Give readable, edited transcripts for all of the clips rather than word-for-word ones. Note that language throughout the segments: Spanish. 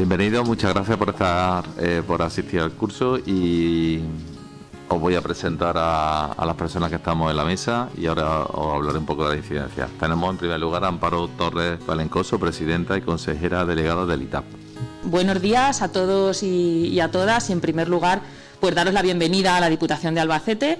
Bienvenido, muchas gracias por asistir al curso y os voy a presentar a las personas que estamos en la mesa y ahora os hablaré un poco de la incidencia. Tenemos en primer lugar a Amparo Torres Valencoso, presidenta y consejera delegada del ITAP. Buenos días a todos y a todas y en primer lugar pues daros la bienvenida a la Diputación de Albacete.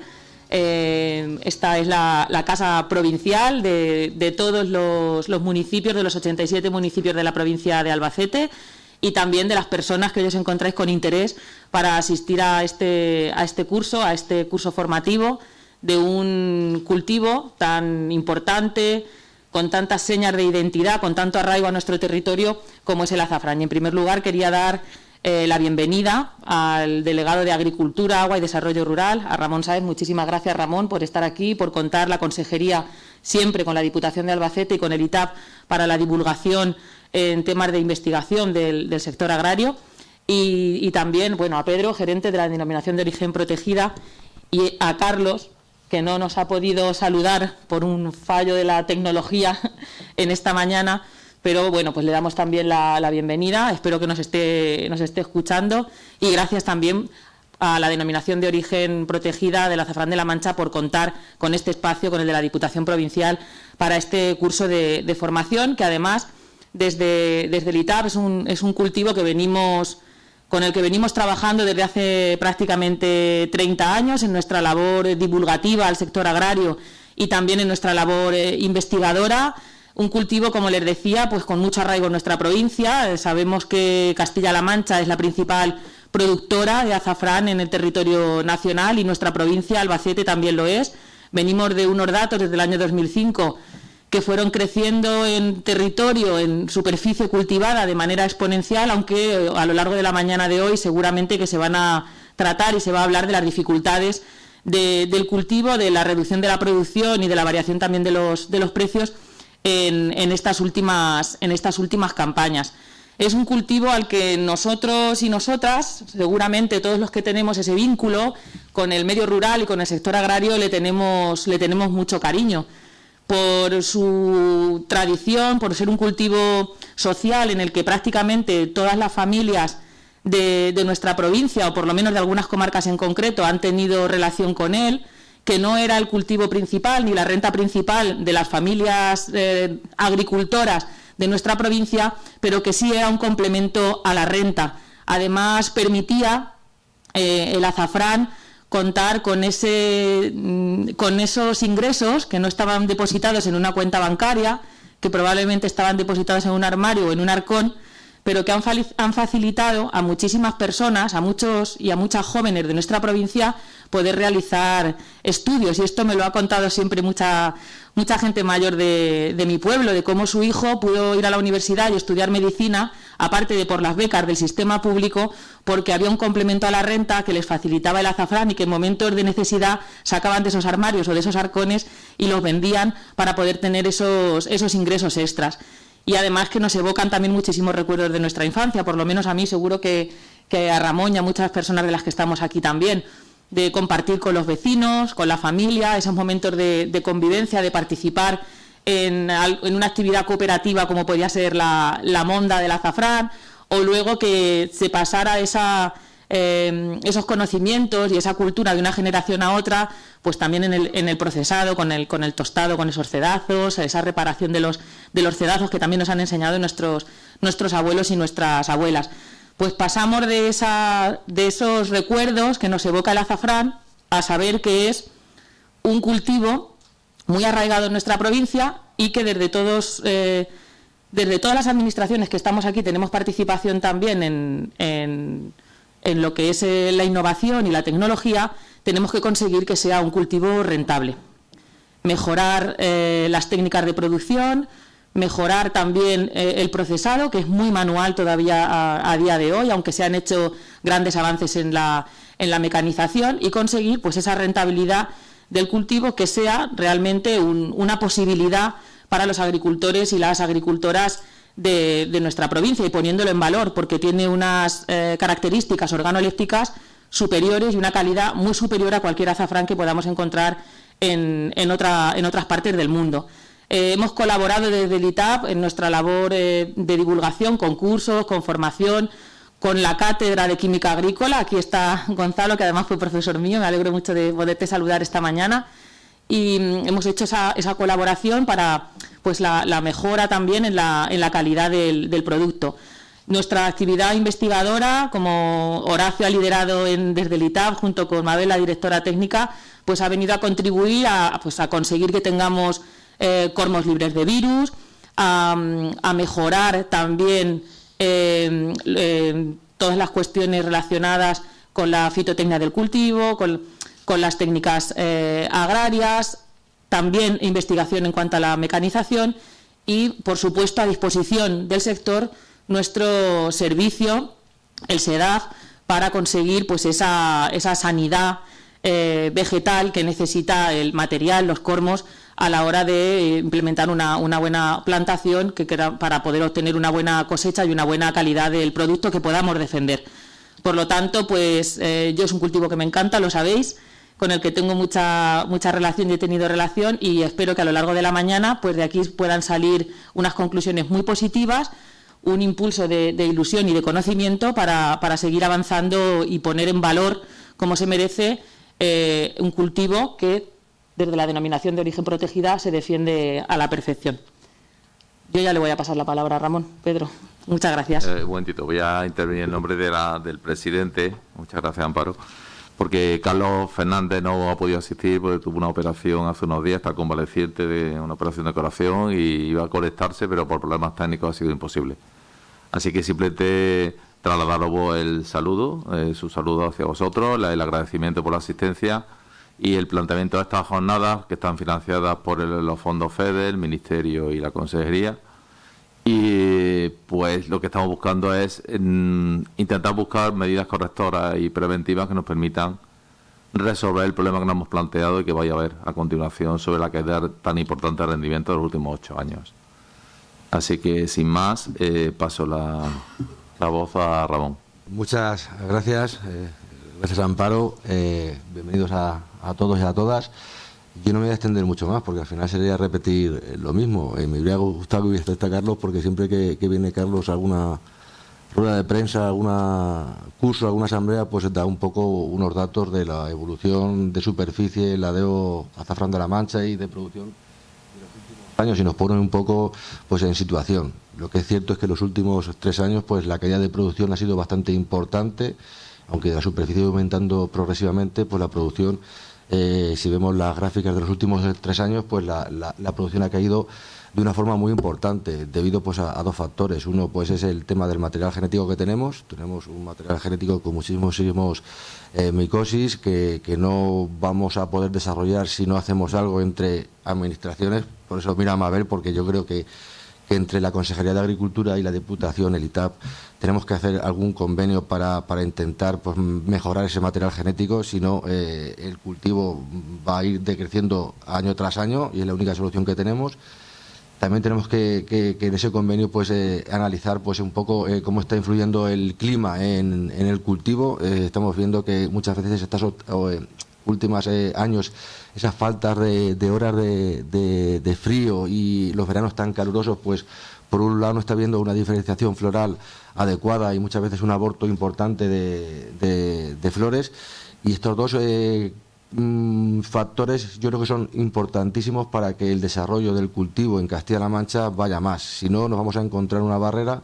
Esta es la casa provincial de todos los municipios, de los 87 municipios de la provincia de Albacete y también de las personas que hoy os encontráis con interés para asistir a este curso formativo de un cultivo tan importante, con tantas señas de identidad, con tanto arraigo a nuestro territorio como es el azafrán. Y en primer lugar quería dar la bienvenida al delegado de Agricultura, Agua y Desarrollo Rural, a Ramón Sáez. Muchísimas gracias, Ramón, por estar aquí, por contar la consejería siempre con la Diputación de Albacete y con el ITAP para la divulgación en temas de investigación del sector agrario. Y también, bueno, a Pedro, gerente de la Denominación de Origen Protegida, y a Carlos, que no nos ha podido saludar por un fallo de la tecnología en esta mañana, pero bueno, pues le damos también la bienvenida, espero que nos esté escuchando, y gracias también a la Denominación de Origen Protegida del Azafrán de la Mancha por contar con este espacio, con el de la Diputación Provincial, para este curso de formación, que además desde el ITAP es un cultivo con el que venimos trabajando desde hace prácticamente 30 años en nuestra labor divulgativa al sector agrario y también en nuestra labor investigadora. Un cultivo, como les decía, pues con mucho arraigo en nuestra provincia. Sabemos que Castilla-La Mancha es la principal productora de azafrán en el territorio nacional y nuestra provincia, Albacete, también lo es. Venimos de unos datos desde el año 2005 que fueron creciendo en territorio, en superficie cultivada de manera exponencial, aunque a lo largo de la mañana de hoy seguramente que se van a tratar y se va a hablar de las dificultades del cultivo, de la reducción de la producción y de la variación también de los precios en estas últimas campañas. Es un cultivo al que nosotros y nosotras, seguramente todos los que tenemos ese vínculo con el medio rural y con el sector agrario, le tenemos mucho cariño por su tradición, por ser un cultivo social en el que prácticamente todas las familias de nuestra provincia, o por lo menos de algunas comarcas en concreto, han tenido relación con él, que no era el cultivo principal ni la renta principal de las familias agricultoras de nuestra provincia, pero que sí era un complemento a la renta. Además, permitía el azafrán contar con esos ingresos que no estaban depositados en una cuenta bancaria, que probablemente estaban depositados en un armario o en un arcón, pero que han facilitado a muchísimas personas, a muchos y a muchas jóvenes de nuestra provincia, poder realizar estudios. Y esto me lo ha contado siempre mucha gente mayor de mi pueblo, de cómo su hijo pudo ir a la universidad y estudiar medicina, aparte de por las becas del sistema público, porque había un complemento a la renta que les facilitaba el azafrán y que en momentos de necesidad sacaban de esos armarios o de esos arcones y los vendían para poder tener esos ingresos extras. Y además que nos evocan también muchísimos recuerdos de nuestra infancia, por lo menos a mí, seguro que a Ramón y a muchas personas de las que estamos aquí también, de compartir con los vecinos, con la familia, esos momentos de convivencia, de participar en una actividad cooperativa como podía ser la monda del azafrán, o luego que se pasara esos conocimientos y esa cultura de una generación a otra, pues también en el procesado, con el tostado, con esos cedazos, esa reparación de los cedazos que también nos han enseñado nuestros abuelos y nuestras abuelas. Pues pasamos de esos recuerdos que nos evoca el azafrán a saber que es un cultivo muy arraigado en nuestra provincia y que desde todas las administraciones que estamos aquí tenemos participación también en lo que es la innovación y la tecnología. Tenemos que conseguir que sea un cultivo rentable, mejorar las técnicas de producción, mejorar también el procesado, que es muy manual todavía a día de hoy, aunque se han hecho grandes avances en la mecanización, y conseguir pues esa rentabilidad del cultivo, que sea realmente una posibilidad para los agricultores y las agricultoras de nuestra provincia, y poniéndolo en valor, porque tiene unas características organolépticas superiores y una calidad muy superior a cualquier azafrán que podamos encontrar en otras partes del mundo. Hemos colaborado desde el ITAP en nuestra labor de divulgación, con cursos, con formación, con la cátedra de Química Agrícola. Aquí está Gonzalo, que además fue profesor mío, me alegro mucho de poderte saludar esta mañana. Y hemos hecho esa colaboración para pues la mejora también en la calidad del producto. Nuestra actividad investigadora, como Horacio ha liderado desde el ITAP, junto con Mabel, la directora técnica, pues ha venido a contribuir a conseguir que tengamos cormos libres de virus, a mejorar también todas las cuestiones relacionadas con la fitotecnia del cultivo, con las técnicas agrarias, también investigación en cuanto a la mecanización y, por supuesto, a disposición del sector nuestro servicio, el SEDAF, para conseguir pues esa sanidad vegetal que necesita el material, los cormos, a la hora de implementar una buena plantación para poder obtener una buena cosecha y una buena calidad del producto que podamos defender. Por lo tanto, pues yo es un cultivo que me encanta, lo sabéis, con el que tengo mucha relación y he tenido relación, y espero que a lo largo de la mañana pues de aquí puedan salir unas conclusiones muy positivas, un impulso de ilusión y de conocimiento para seguir avanzando y poner en valor, como se merece, un cultivo que desde la denominación de origen protegida se defiende a la perfección. Yo ya le voy a pasar la palabra a Ramón. Pedro, muchas gracias. Un momentito, voy a intervenir en nombre del presidente. Muchas gracias, Amparo. Porque Carlos Fernández no ha podido asistir porque tuvo una operación hace unos días, está convaleciente de una operación de corazón y iba a conectarse, pero por problemas técnicos ha sido imposible. Así que simplemente trasladaros el saludo, su saludo hacia vosotros, el agradecimiento por la asistencia y el planteamiento de estas jornadas que están financiadas por los fondos FEDER, el Ministerio y la Consejería. Y pues lo que estamos buscando es intentar buscar medidas correctoras y preventivas que nos permitan resolver el problema que nos hemos planteado y que vaya a haber a continuación sobre la caída tan importante de rendimiento de los últimos 8 años. Así que, sin más, paso la voz a Ramón. Muchas gracias. Gracias, Amparo. Bienvenidos a todos y a todas. Yo no me voy a extender mucho más porque al final sería repetir lo mismo. Me hubiera gustado que hubiese estado Carlos, porque siempre que viene Carlos a alguna rueda de prensa, algún curso, alguna asamblea, pues da un poco unos datos de la evolución de superficie, ladeo azafrán de la Mancha y de producción de los últimos años, y nos ponen un poco pues en situación. Lo que es cierto es que los últimos 3 años pues la caída de producción ha sido bastante importante, aunque la superficie va aumentando progresivamente, pues la producción, si vemos las gráficas de los últimos 3 años, pues la producción ha caído de una forma muy importante, debido pues a 2 factores. Uno pues es el tema del material genético que tenemos un material genético con muchísimos micosis que no vamos a poder desarrollar si no hacemos algo entre administraciones. Por eso mira a Mabel, porque yo creo que entre la Consejería de Agricultura y la Diputación, el ITAP, tenemos que hacer algún convenio para intentar pues mejorar ese material genético, si no el cultivo va a ir decreciendo año tras año y es la única solución que tenemos. También tenemos que en ese convenio pues analizar pues un poco cómo está influyendo el clima en el cultivo. Estamos viendo que muchas veces estas últimos años, esas faltas de horas de frío y los veranos tan calurosos, pues por un lado no está habiendo una diferenciación floral adecuada y muchas veces un aborto importante de flores, y estos 2 factores yo creo que son importantísimos para que el desarrollo del cultivo en Castilla-La Mancha vaya más. Si no, nos vamos a encontrar una barrera,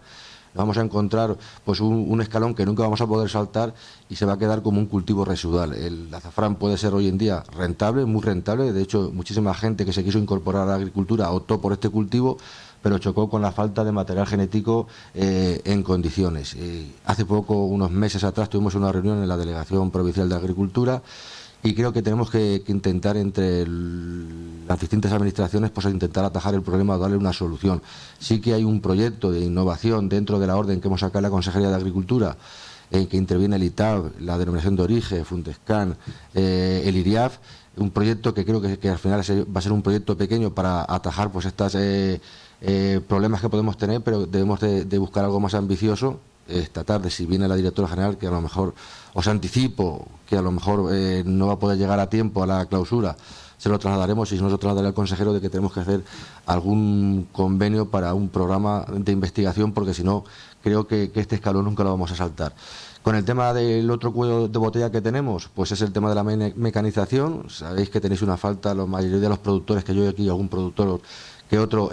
nos vamos a encontrar pues un escalón que nunca vamos a poder saltar y se va a quedar como un cultivo residual. El azafrán puede ser hoy en día rentable, muy rentable. De hecho, muchísima gente que se quiso incorporar a la agricultura optó por este cultivo, pero chocó con la falta de material genético en condiciones. Hace poco, unos meses atrás, tuvimos una reunión en la Delegación Provincial de Agricultura y creo que tenemos que intentar entre las distintas administraciones pues intentar atajar el problema o darle una solución. Sí que hay un proyecto de innovación dentro de la orden que hemos sacado en la Consejería de Agricultura, en que interviene el ITAB, la denominación de origen, Funtescan, el IRIAF, un proyecto que creo que al final va a ser un proyecto pequeño para atajar pues estas problemas que podemos tener, pero debemos de buscar algo más ambicioso esta tarde, si viene la directora general, que a lo mejor os anticipo que a lo mejor no va a poder llegar a tiempo a la clausura, se lo trasladaremos y si no se lo trasladaré al consejero de que tenemos que hacer algún convenio para un programa de investigación, porque si no, creo que este escalón nunca lo vamos a saltar. Con el tema del otro cuello de botella que tenemos, pues es el tema de la mecanización. Sabéis que tenéis una falta, la mayoría de los productores, que yo aquí, algún productor que otro,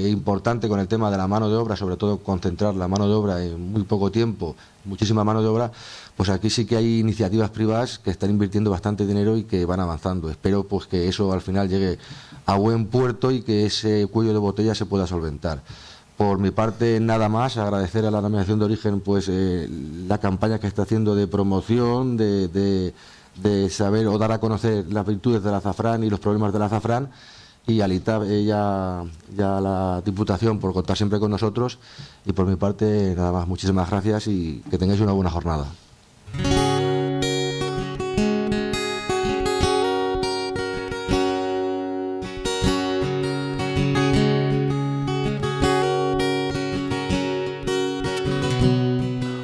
importante con el tema de la mano de obra, sobre todo concentrar la mano de obra en muy poco tiempo, muchísima mano de obra. Pues aquí sí que hay iniciativas privadas que están invirtiendo bastante dinero y que van avanzando. Espero pues que eso al final llegue a buen puerto y que ese cuello de botella se pueda solventar. Por mi parte, nada más, agradecer a la Denominación de Origen pues la campaña que está haciendo de promoción, de saber o dar a conocer las virtudes del azafrán y los problemas del azafrán, y al ITAB ya a la Diputación por contar siempre con nosotros. Y por mi parte, nada más, muchísimas gracias y que tengáis una buena jornada.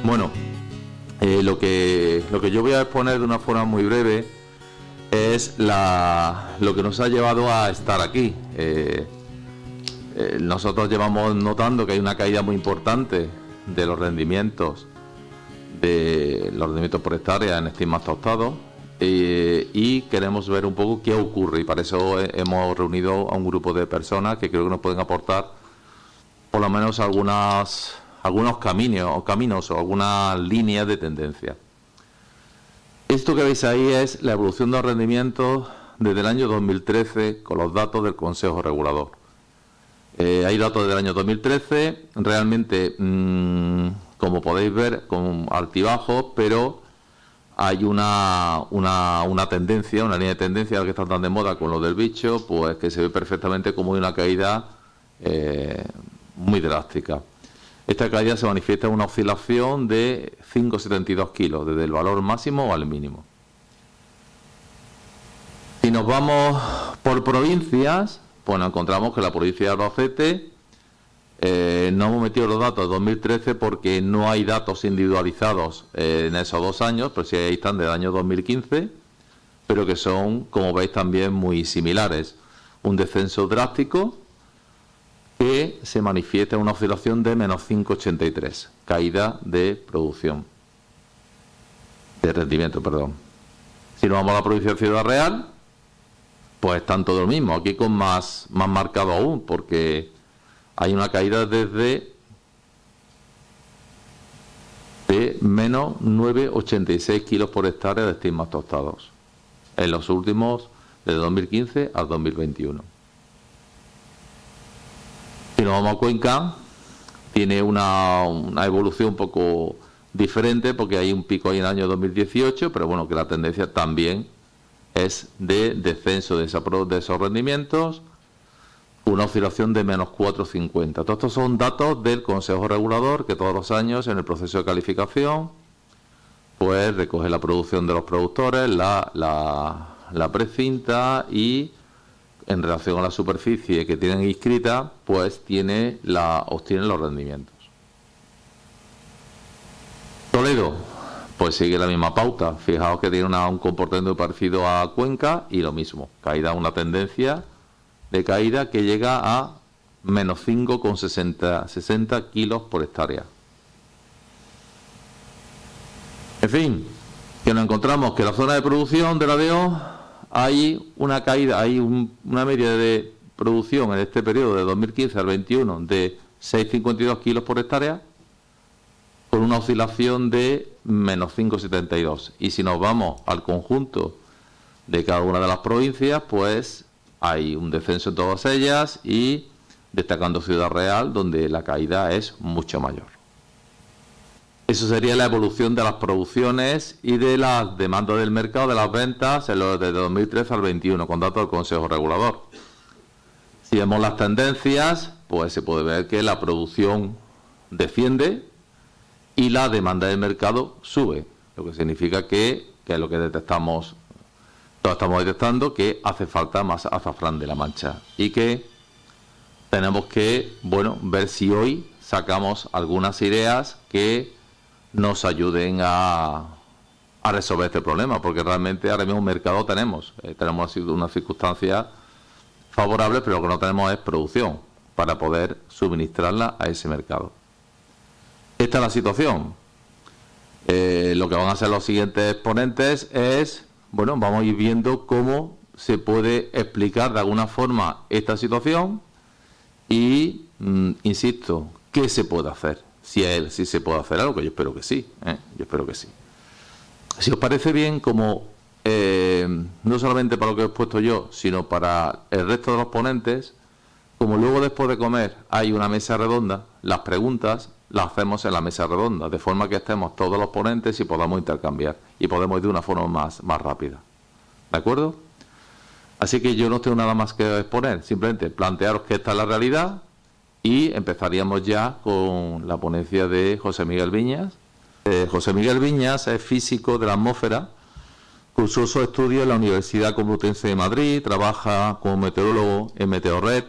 Bueno, lo que yo voy a exponer de una forma muy breve es lo que nos ha llevado a estar aquí. Nosotros llevamos notando que hay una caída muy importante de los rendimientos por hectárea en estigmas tostados, y queremos ver un poco qué ocurre, y para eso hemos reunido a un grupo de personas que creo que nos pueden aportar por lo menos algunos caminos o algunas líneas de tendencia. Esto que veis ahí es la evolución de los rendimientos desde el año 2013 con los datos del Consejo Regulador. Hay datos del año 2013, realmente, como podéis ver, con altibajos, pero hay una tendencia, una línea de tendencia que está tan de moda con lo del bicho, pues que se ve perfectamente como una caída muy drástica. Esta caída se manifiesta en una oscilación de 5,72 kilos, desde el valor máximo al mínimo. Si nos vamos por provincias, pues nos encontramos que la provincia de Albacete, no hemos metido los datos de 2013 porque no hay datos individualizados en esos 2 años, pero sí ahí están del año 2015, pero que son, como veis, también muy similares. Un descenso drástico que se manifiesta en una oscilación de menos 5,83, caída de producción, de rendimiento, perdón. Si nos vamos a la provincia de Ciudad Real, pues están todo lo mismo, aquí con más marcado aún, porque hay una caída desde de menos 9,86 kilos por hectárea de estigmas tostados, en los últimos, desde 2015 al 2021. Si nos vamos a Cuenca, tiene una evolución un poco diferente, porque hay un pico ahí en el año 2018, pero bueno, que la tendencia también es de descenso de esos rendimientos, una oscilación de menos 4,50. Todos estos son datos del Consejo Regulador, que todos los años en el proceso de calificación pues recoge la producción de los productores, la precinta, y en relación a la superficie que tienen inscrita, pues obtienen los rendimientos. Toledo, pues sigue la misma pauta. Fijaos que tiene un comportamiento parecido a Cuenca, y lo mismo, una tendencia de caída que llega a menos 5,60 kilos por hectárea. En fin, que nos encontramos que en la zona de producción de la DO hay una caída, hay una media de producción en este periodo de 2015 al 21 de 6,52 kilos por hectárea, con una oscilación de menos 5,72. Y si nos vamos al conjunto de cada una de las provincias, pues hay un descenso en todas ellas, y destacando Ciudad Real, donde la caída es mucho mayor. Eso sería la evolución de las producciones y de las demandas del mercado, de las ventas, desde 2013 al 21, con datos del Consejo Regulador. Si vemos las tendencias, pues se puede ver que la producción desciende y la demanda del mercado sube, lo que significa que es lo que detectamos, todos estamos detectando, que hace falta más azafrán de La Mancha, y que tenemos que, ver si hoy sacamos algunas ideas que nos ayuden a resolver este problema, porque realmente ahora mismo un mercado tenemos unas circunstancias favorables, pero lo que no tenemos es producción para poder suministrarla a ese mercado. Esta es la situación. Lo que van a hacer los siguientes ponentes es, bueno, vamos a ir viendo cómo se puede explicar de alguna forma esta situación y, insisto, ¿qué se puede hacer? Si se puede hacer algo, que yo espero que sí, yo espero que sí. Si os parece bien, como no solamente para lo que he expuesto yo, sino para el resto de los ponentes, como luego después de comer hay una mesa redonda, las preguntas las hacemos en la mesa redonda, de forma que estemos todos los ponentes y podamos intercambiar y podemos ir de una forma más rápida. ¿De acuerdo? Así que yo no tengo nada más que exponer, simplemente plantearos que esta es la realidad y empezaríamos ya con la ponencia de José Miguel Viñas. José Miguel Viñas es físico de la atmósfera, cursó sus estudios en la Universidad Complutense de Madrid, trabaja como meteorólogo en Meteorred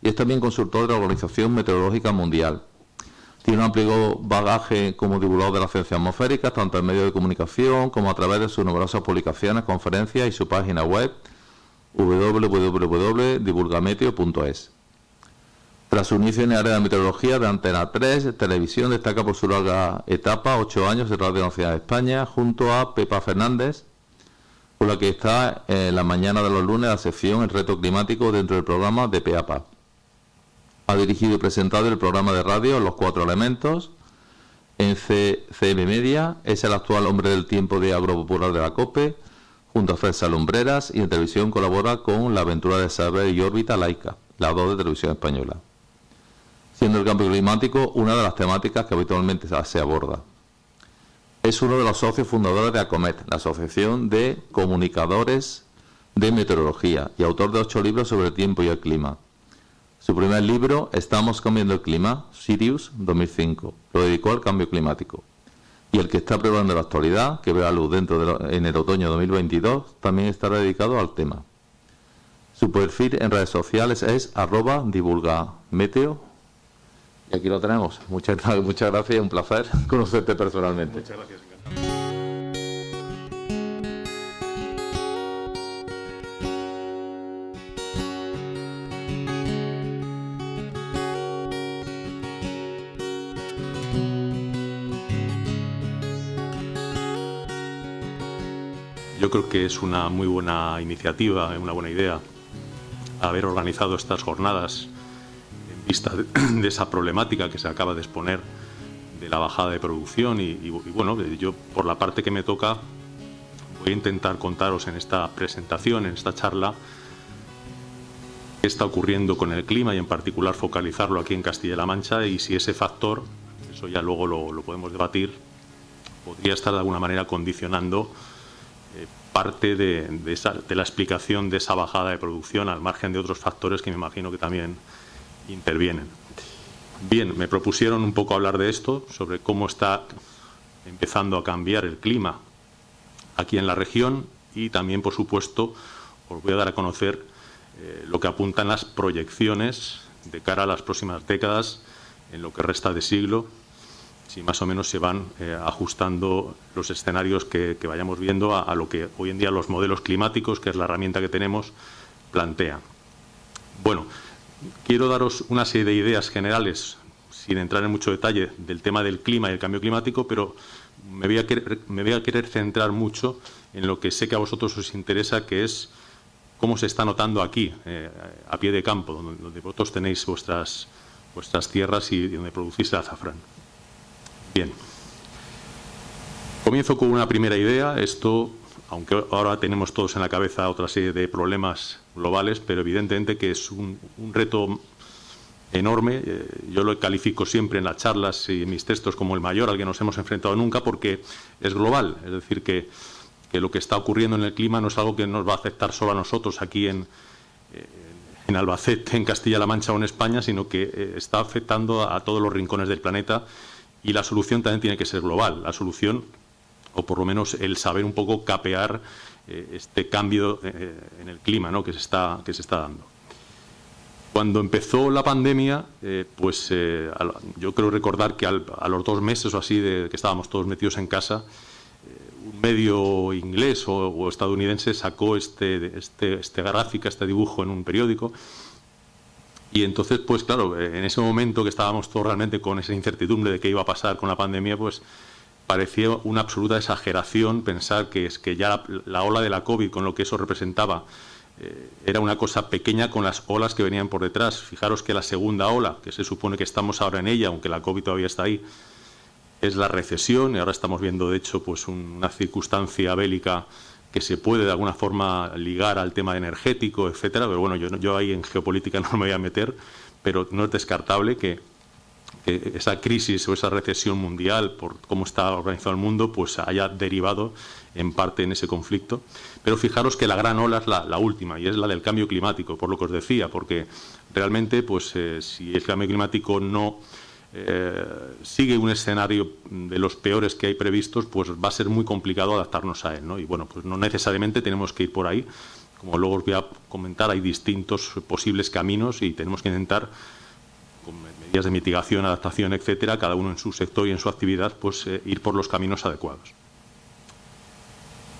y es también consultor de la Organización Meteorológica Mundial. Tiene un amplio bagaje como divulgador de las ciencias atmosféricas, tanto en medios de comunicación como a través de sus numerosas publicaciones, conferencias y su página web www.divulgameteo.es. Tras su inicio en el área de meteorología de Antena 3, televisión, destaca por su larga etapa, 8 años de Radio Nacional de España, junto a Pepa Fernández, con la que está en la mañana de los lunes la sección El Reto Climático dentro del programa de PEAPA. Ha dirigido y presentado el programa de radio Los Cuatro Elementos en CM Media, es el actual hombre del tiempo de Agropopular de la COPE, junto a César Lumbreras, y en televisión colabora con La Aventura de Saber y Órbita Laica, la 2 de Televisión Española, siendo el cambio climático una de las temáticas que habitualmente se aborda. Es uno de los socios fundadores de ACOMET, la Asociación de Comunicadores de Meteorología, y autor de 8 libros sobre el tiempo y el clima. Su primer libro, Estamos cambiando el clima, Sirius, 2005, lo dedicó al cambio climático. Y el que está preparando en la actualidad, que ve la luz en el otoño de 2022, también estará dedicado al tema. Su perfil en redes sociales es @divulgameteo. Y aquí lo tenemos. Muchas gracias y un placer conocerte personalmente. Muchas gracias, encantado. Yo creo que es una muy buena iniciativa, una buena idea haber organizado estas jornadas en vista de esa problemática que se acaba de exponer de la bajada de producción y bueno, yo por la parte que me toca voy a intentar contaros en esta presentación, en esta charla, qué está ocurriendo con el clima y en particular focalizarlo aquí en Castilla-La Mancha y si ese factor, eso ya luego lo podemos debatir, podría estar de alguna manera condicionando parte de la explicación de esa bajada de producción al margen de otros factores que me imagino que también intervienen. Bien, me propusieron un poco hablar de esto, sobre cómo está empezando a cambiar el clima aquí en la región y también, por supuesto, os voy a dar a conocer lo que apuntan las proyecciones de cara a las próximas décadas en lo que resta de siglo, si más o menos se van ajustando los escenarios que vayamos viendo a lo que hoy en día los modelos climáticos, que es la herramienta que tenemos, plantean. Bueno, quiero daros una serie de ideas generales, sin entrar en mucho detalle, del tema del clima y el cambio climático, pero me voy a querer centrar mucho en lo que sé que a vosotros os interesa, que es cómo se está notando aquí, a pie de campo, donde vosotros tenéis vuestras tierras y donde producís el azafrán. Bien, comienzo con una primera idea. Esto, aunque ahora tenemos todos en la cabeza otra serie de problemas globales, pero evidentemente que es un reto enorme. Yo lo califico siempre en las charlas y en mis textos como el mayor al que nos hemos enfrentado nunca, porque es global. Es decir, que lo que está ocurriendo en el clima no es algo que nos va a afectar solo a nosotros aquí en Albacete, en Castilla-La Mancha o en España, sino que está afectando a todos los rincones del planeta. Y la solución también tiene que ser global. La solución, o por lo menos el saber un poco capear este cambio en el clima, ¿no?, que se está dando. Cuando empezó la pandemia, yo creo recordar que a los 2 meses o así de que estábamos todos metidos en casa, un medio inglés o estadounidense sacó este gráfico, este dibujo en un periódico. Y entonces, pues claro, en ese momento que estábamos todos realmente con esa incertidumbre de qué iba a pasar con la pandemia, pues parecía una absoluta exageración pensar que ya la ola de la COVID, con lo que eso representaba, era una cosa pequeña con las olas que venían por detrás. Fijaros que la segunda ola, que se supone que estamos ahora en ella, aunque la COVID todavía está ahí, es la recesión, y ahora estamos viendo, de hecho, pues una circunstancia bélica que se puede de alguna forma ligar al tema energético, etcétera. Pero bueno, yo ahí en geopolítica no me voy a meter, pero no es descartable que esa crisis o esa recesión mundial, por cómo está organizado el mundo, pues haya derivado en parte en ese conflicto. Pero fijaros que la gran ola es la última, y es la del cambio climático, por lo que os decía, porque realmente, pues si el cambio climático no sigue un escenario de los peores que hay previstos, pues va a ser muy complicado adaptarnos a él, ¿no? Y bueno, pues no necesariamente tenemos que ir por ahí. Como luego os voy a comentar, hay distintos posibles caminos y tenemos que intentar, con medidas de mitigación, adaptación, etcétera, cada uno en su sector y en su actividad, pues ir por los caminos adecuados.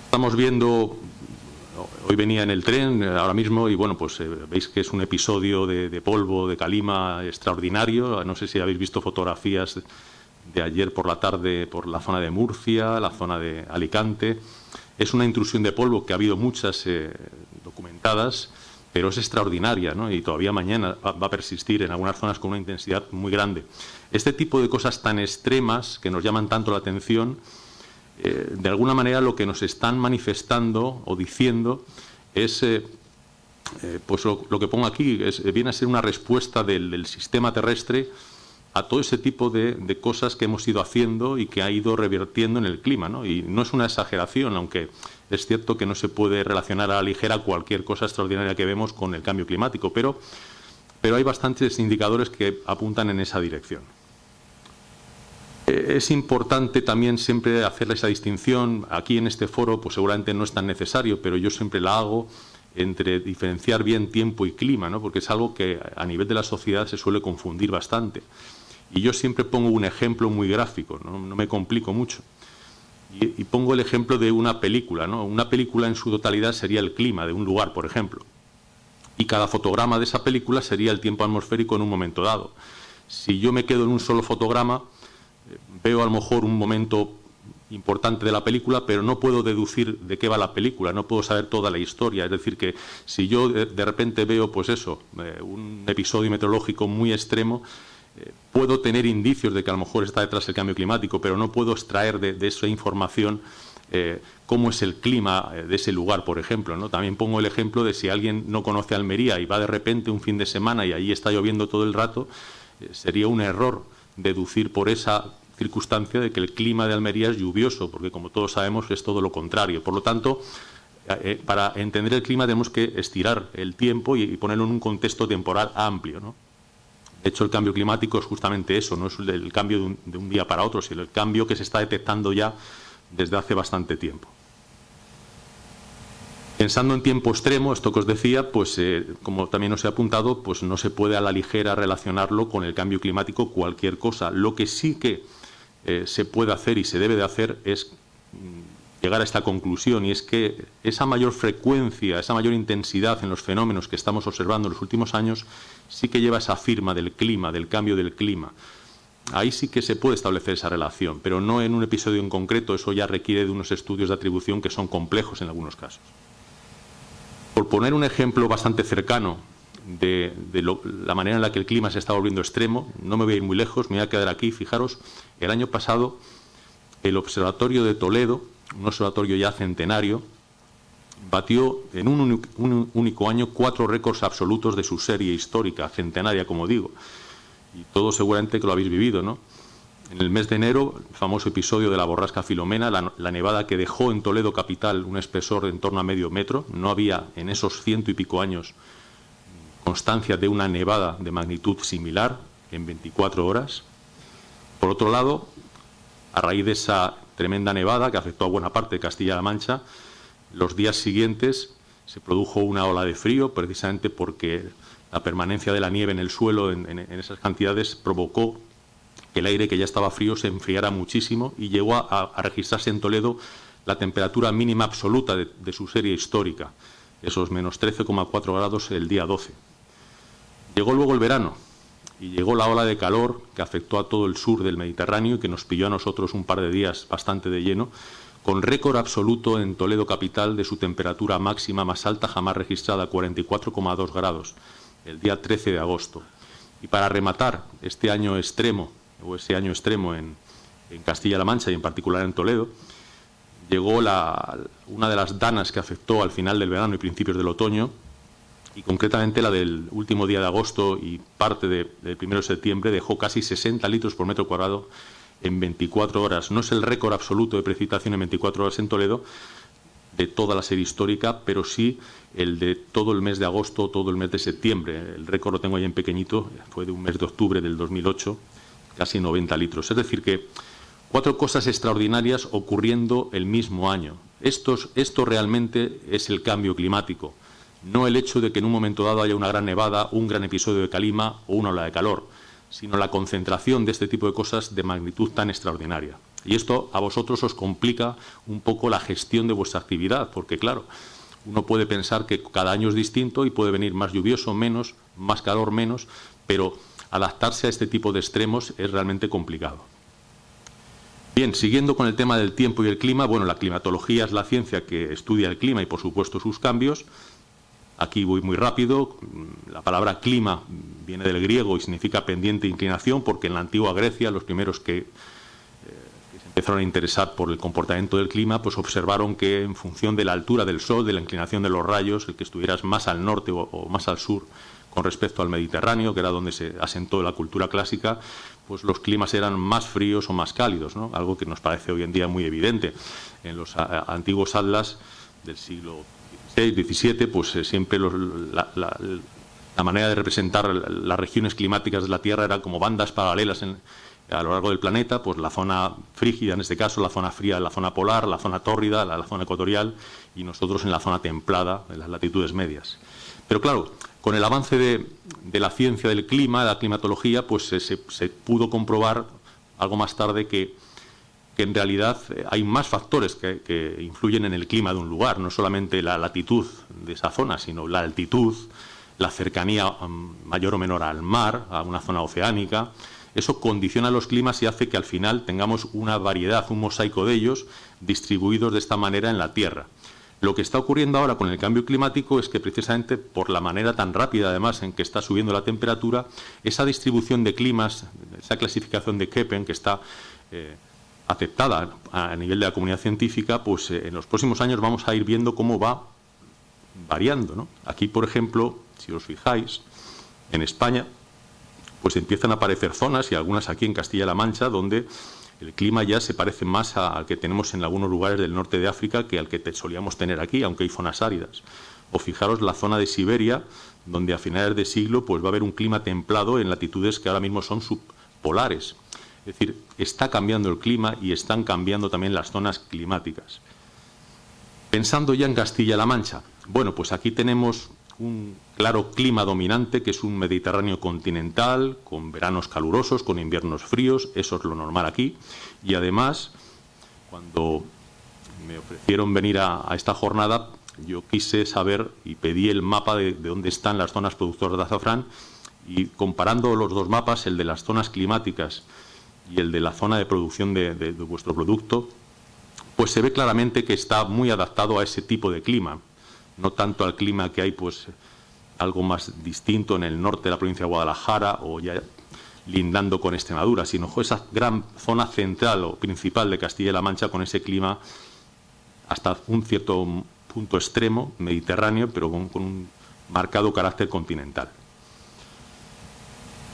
Estamos viendo, hoy venía en el tren ahora mismo, y bueno, pues veis que es un episodio de polvo, de calima extraordinario. No sé si habéis visto fotografías de ayer por la tarde por la zona de Murcia, la zona de Alicante. Es una intrusión de polvo que ha habido muchas documentadas, pero es extraordinaria, ¿no? Y todavía mañana va a persistir en algunas zonas con una intensidad muy grande. Este tipo de cosas tan extremas que nos llaman tanto la atención, de alguna manera lo que nos están manifestando o diciendo es, pues lo que pongo aquí, viene a ser una respuesta del sistema terrestre a todo ese tipo de cosas que hemos ido haciendo y que ha ido revirtiendo en el clima, ¿no? Y no es una exageración, aunque es cierto que no se puede relacionar a la ligera cualquier cosa extraordinaria que vemos con el cambio climático, pero hay bastantes indicadores que apuntan en esa dirección. Es importante también siempre hacer esa distinción. Aquí en este foro pues seguramente no es tan necesario, pero yo siempre la hago, entre diferenciar bien tiempo y clima, ¿no? Porque es algo que a nivel de la sociedad se suele confundir bastante. Y yo siempre pongo un ejemplo muy gráfico, no me complico mucho. Y pongo el ejemplo de una película, ¿no? Una película en su totalidad sería el clima de un lugar, por ejemplo. Y cada fotograma de esa película sería el tiempo atmosférico en un momento dado. Si yo me quedo en un solo fotograma, veo a lo mejor un momento importante de la película, pero no puedo deducir de qué va la película, no puedo saber toda la historia. Es decir, que si yo de repente veo, pues eso, un episodio meteorológico muy extremo, puedo tener indicios de que a lo mejor está detrás el cambio climático, pero no puedo extraer de esa información cómo es el clima de ese lugar, por ejemplo, ¿no? También pongo el ejemplo de si alguien no conoce Almería y va de repente un fin de semana y allí está lloviendo todo el rato, sería un error deducir por esa circunstancia de que el clima de Almería es lluvioso, porque como todos sabemos es todo lo contrario. Por lo tanto, para entender el clima tenemos que estirar el tiempo y ponerlo en un contexto temporal amplio, ¿no? De hecho, el cambio climático es justamente eso, no es el cambio de un día para otro, sino el cambio que se está detectando ya desde hace bastante tiempo. Pensando en tiempo extremo, esto que os decía, pues como también os he apuntado, pues no se puede a la ligera relacionarlo con el cambio climático cualquier cosa. Lo que sí que se puede hacer y se debe de hacer es llegar a esta conclusión, y es que esa mayor frecuencia, esa mayor intensidad en los fenómenos que estamos observando en los últimos años sí que lleva esa firma del clima, del cambio del clima. Ahí sí que se puede establecer esa relación, pero no en un episodio en concreto. Eso ya requiere de unos estudios de atribución que son complejos en algunos casos. Por poner un ejemplo bastante cercano de la manera en la que el clima se está volviendo extremo, no me voy a ir muy lejos, me voy a quedar aquí. Fijaros, el año pasado el Observatorio de Toledo, un observatorio ya centenario, batió en un único año 4 récords absolutos de su serie histórica, centenaria, como digo. Y todos seguramente que lo habéis vivido, ¿no? En el mes de enero, el famoso episodio de la borrasca Filomena, la nevada que dejó en Toledo capital un espesor de en torno a medio metro. No había en esos 100 y pico años constancia de una nevada de magnitud similar en 24 horas. Por otro lado, a raíz de esa tremenda nevada que afectó a buena parte de Castilla-La Mancha, los días siguientes se produjo una ola de frío, precisamente porque la permanencia de la nieve en el suelo en esas cantidades provocó que el aire, que ya estaba frío, se enfriara muchísimo y llegó a registrarse en Toledo la temperatura mínima absoluta de su serie histórica, esos menos 13,4 grados el día 12. Llegó luego el verano y llegó la ola de calor que afectó a todo el sur del Mediterráneo y que nos pilló a nosotros un par de días bastante de lleno, con récord absoluto en Toledo capital de su temperatura máxima más alta jamás registrada, 44,2 grados, el día 13 de agosto. Y para rematar este año extremo, o ese año extremo en Castilla-La Mancha y en particular en Toledo, llegó una de las danas que afectó al final del verano y principios del otoño, y concretamente la del último día de agosto y parte del 1 de septiembre, dejó casi 60 litros por metro cuadrado en 24 horas. No es el récord absoluto de precipitación en 24 horas en Toledo de toda la serie histórica, pero sí el de todo el mes de agosto, todo el mes de septiembre. El récord lo tengo ahí en pequeñito, fue de un mes de octubre del 2008, casi 90 litros. Es decir que 4 cosas extraordinarias ocurriendo el mismo año. Esto realmente es el cambio climático, no el hecho de que en un momento dado haya una gran nevada, un gran episodio de calima o una ola de calor, sino la concentración de este tipo de cosas de magnitud tan extraordinaria. Y esto a vosotros os complica un poco la gestión de vuestra actividad, porque claro, uno puede pensar que cada año es distinto y puede venir más lluvioso, menos, más calor, menos, pero adaptarse a este tipo de extremos es realmente complicado. Bien, siguiendo con el tema del tiempo y el clima, bueno, la climatología es la ciencia que estudia el clima y por supuesto sus cambios. Aquí voy muy rápido. La palabra clima viene del griego y significa pendiente e inclinación, porque en la antigua Grecia los primeros que se empezaron a interesar por el comportamiento del clima, pues observaron que en función de la altura del sol, de la inclinación de los rayos, el que estuvieras más al norte o más al sur con respecto al Mediterráneo, que era donde se asentó la cultura clásica, pues los climas eran más fríos o más cálidos, ¿no? Algo que nos parece hoy en día muy evidente. En los antiguos atlas del siglo XVI, XVII, pues siempre la manera de representar las regiones climáticas de la Tierra era como bandas paralelas a lo largo del planeta, pues la zona frígida, en este caso, la zona fría, la zona polar, la zona tórrida, la zona ecuatorial, y nosotros en la zona templada, en las latitudes medias. Pero claro, con el avance de la ciencia del clima, de la climatología, pues se pudo comprobar algo más tarde que en realidad hay más factores que influyen en el clima de un lugar, no solamente la latitud de esa zona, sino la altitud, la cercanía mayor o menor al mar, a una zona oceánica. Eso condiciona los climas y hace que al final tengamos una variedad, un mosaico de ellos distribuidos de esta manera en la Tierra. Lo que está ocurriendo ahora con el cambio climático es que precisamente por la manera tan rápida además en que está subiendo la temperatura, esa distribución de climas, esa clasificación de Köppen que está aceptada a nivel de la comunidad científica, pues en los próximos años vamos a ir viendo cómo va variando, ¿no? Aquí, por ejemplo, si os fijáis, en España, pues empiezan a aparecer zonas, y algunas aquí en Castilla-La Mancha, donde el clima ya se parece más al que tenemos en algunos lugares del norte de África que al que solíamos tener aquí, aunque hay zonas áridas. O fijaros la zona de Siberia, donde a finales de siglo pues va a haber un clima templado en latitudes que ahora mismo son subpolares. Es decir, está cambiando el clima y están cambiando también las zonas climáticas. Pensando ya en Castilla-La Mancha, bueno, pues aquí tenemos un claro clima dominante, que es un Mediterráneo continental, con veranos calurosos, con inviernos fríos, eso es lo normal aquí. Y además, cuando me ofrecieron venir a esta jornada, yo quise saber y pedí el mapa de dónde están las zonas productoras de azafrán, y comparando los dos mapas, el de las zonas climáticas y el de la zona de producción de vuestro producto, pues se ve claramente que está muy adaptado a ese tipo de clima. No tanto al clima que hay, pues algo más distinto en el norte de la provincia de Guadalajara o ya lindando con Extremadura, sino esa gran zona central o principal de Castilla-La Mancha con ese clima hasta un cierto punto extremo, mediterráneo, pero con un marcado carácter continental.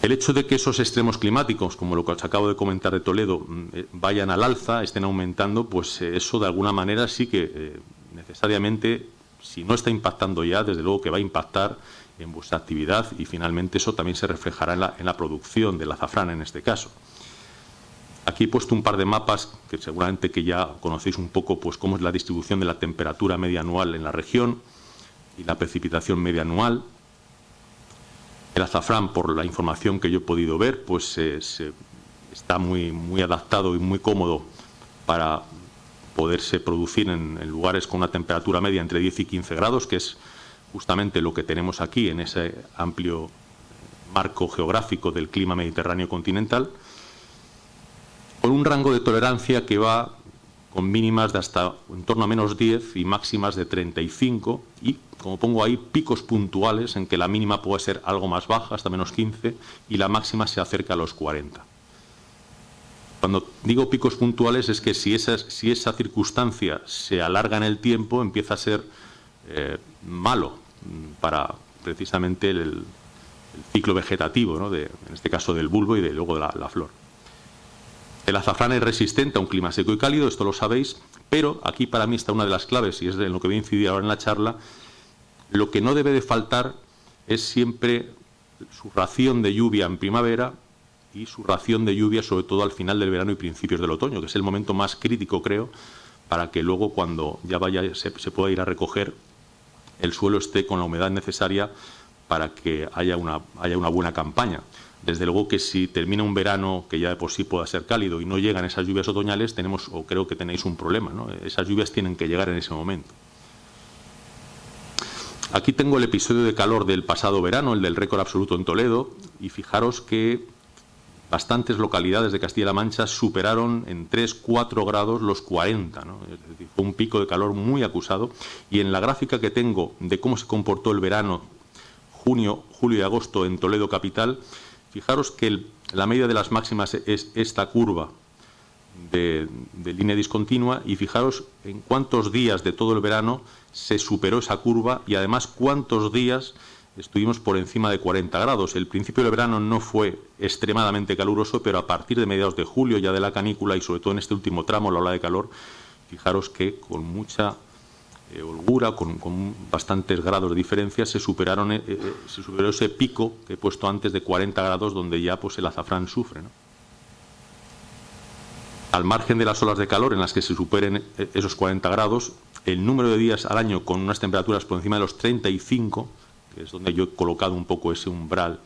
El hecho de que esos extremos climáticos, como lo que os acabo de comentar de Toledo, vayan al alza, estén aumentando, pues eso de alguna manera sí que necesariamente, si no está impactando ya, desde luego que va a impactar en vuestra actividad, y finalmente eso también se reflejará en la producción del azafrán en este caso. Aquí he puesto un par de mapas que seguramente que ya conocéis un poco, pues cómo es la distribución de la temperatura media anual en la región. y la precipitación media anual. El azafrán, por la información que yo he podido ver, pues está muy adaptado y muy cómodo para poderse producir en lugares con una temperatura media entre 10 y 15 grados, que es justamente lo que tenemos aquí en ese amplio marco geográfico del clima mediterráneo continental, con un rango de tolerancia que va con mínimas de hasta en torno a -10 y máximas de 35, y, como pongo ahí, picos puntuales en que la mínima puede ser algo más baja, hasta -15, y la máxima se acerca a los 40. Cuando digo picos puntuales es que si esa circunstancia se alarga en el tiempo, empieza a ser malo para precisamente el ciclo vegetativo, ¿no? En este caso del bulbo y luego de la flor. El azafrán es resistente a un clima seco y cálido, esto lo sabéis, pero aquí para mí está una de las claves, y es en lo que voy a incidir ahora en la charla. Lo que no debe de faltar es siempre su ración de lluvia en primavera y su ración de lluvia sobre todo al final del verano y principios del otoño, que es el momento más crítico, creo, para que luego, cuando ya se pueda ir a recoger, el suelo esté con la humedad necesaria para que haya una buena campaña. Desde luego que si termina un verano que ya de por sí pueda ser cálido y no llegan esas lluvias otoñales, creo que tenéis un problema, ¿no? Esas lluvias tienen que llegar en ese momento. Aquí tengo el episodio de calor del pasado verano, el del récord absoluto en Toledo, y fijaros que bastantes localidades de Castilla-La Mancha superaron en 3-4 grados los 40, ¿no? Es decir, fue un pico de calor muy acusado, y en la gráfica que tengo de cómo se comportó el verano, junio, julio y agosto en Toledo capital, fijaros que la media de las máximas es esta curva de línea discontinua, y fijaros en cuántos días de todo el verano se superó esa curva, y además cuántos días estuvimos por encima de 40 grados. El principio del verano no fue extremadamente caluroso, pero a partir de mediados de julio, ya de la canícula, y sobre todo en este último tramo, la ola de calor, fijaros que con mucha holgura, con bastantes grados de diferencia, se superó ese pico que he puesto antes de 40 grados, donde ya pues el azafrán sufre, ¿no? Al margen de las olas de calor en las que se superen esos 40 grados, el número de días al año con unas temperaturas por encima de los 35, que es donde yo he colocado un poco ese umbral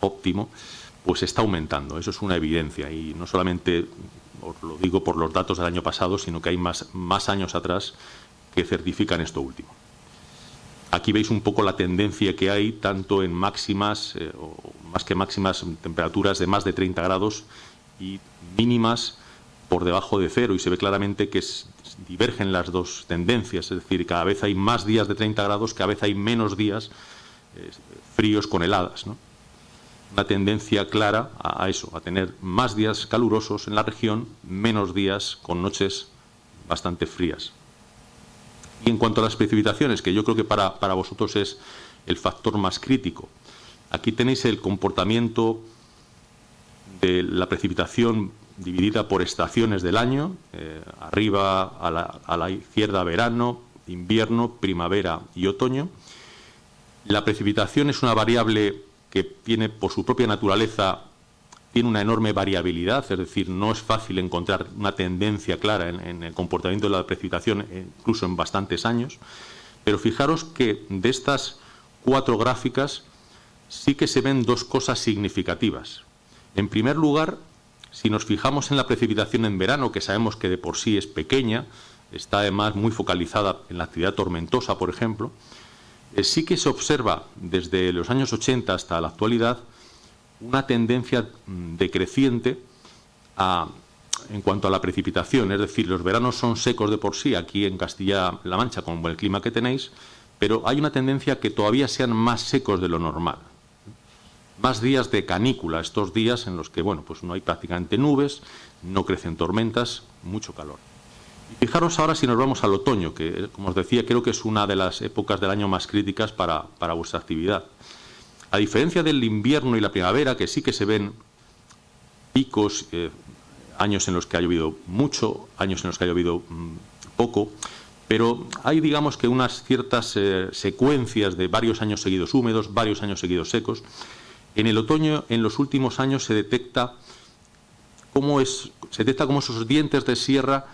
óptimo, pues está aumentando. Eso es una evidencia, y no solamente os lo digo por los datos del año pasado, sino que hay más años atrás que certifican esto último. Aquí veis un poco la tendencia que hay, tanto en máximas, o más que máximas, temperaturas de más de 30 grados y mínimas por debajo de cero, y se ve claramente que divergen las dos tendencias, es decir, cada vez hay más días de 30 grados, cada vez hay menos días fríos con heladas, ¿no? Una tendencia clara a eso, a tener más días calurosos en la región, menos días con noches bastante frías. Y en cuanto a las precipitaciones, que yo creo que para vosotros es el factor más crítico, aquí tenéis el comportamiento de la precipitación dividida por estaciones del año, arriba a la izquierda verano, invierno, primavera y otoño. La precipitación es una variable que tiene, por su propia naturaleza, tiene una enorme variabilidad, es decir, no es fácil encontrar una tendencia clara en el comportamiento de la precipitación, incluso en bastantes años. Pero fijaros que de estas 4 gráficas sí que se ven dos cosas significativas. En primer lugar, si nos fijamos en la precipitación en verano, que sabemos que de por sí es pequeña, está además muy focalizada en la actividad tormentosa, por ejemplo, sí que se observa desde los años 80 hasta la actualidad una tendencia decreciente en cuanto a la precipitación. Es decir, los veranos son secos de por sí aquí en Castilla-La Mancha, con el clima que tenéis, pero hay una tendencia que todavía sean más secos de lo normal. Más días de canícula, estos días en los que, bueno, pues no hay prácticamente nubes, no crecen tormentas, mucho calor. Y fijaros ahora si nos vamos al otoño, que, como os decía, creo que es una de las épocas del año más críticas para vuestra actividad. A diferencia del invierno y la primavera, que sí que se ven picos, años en los que ha llovido mucho, años en los que ha llovido poco, pero hay, digamos, que unas ciertas secuencias de varios años seguidos húmedos, varios años seguidos secos. En el otoño, en los últimos años, se detecta cómo esos dientes de sierra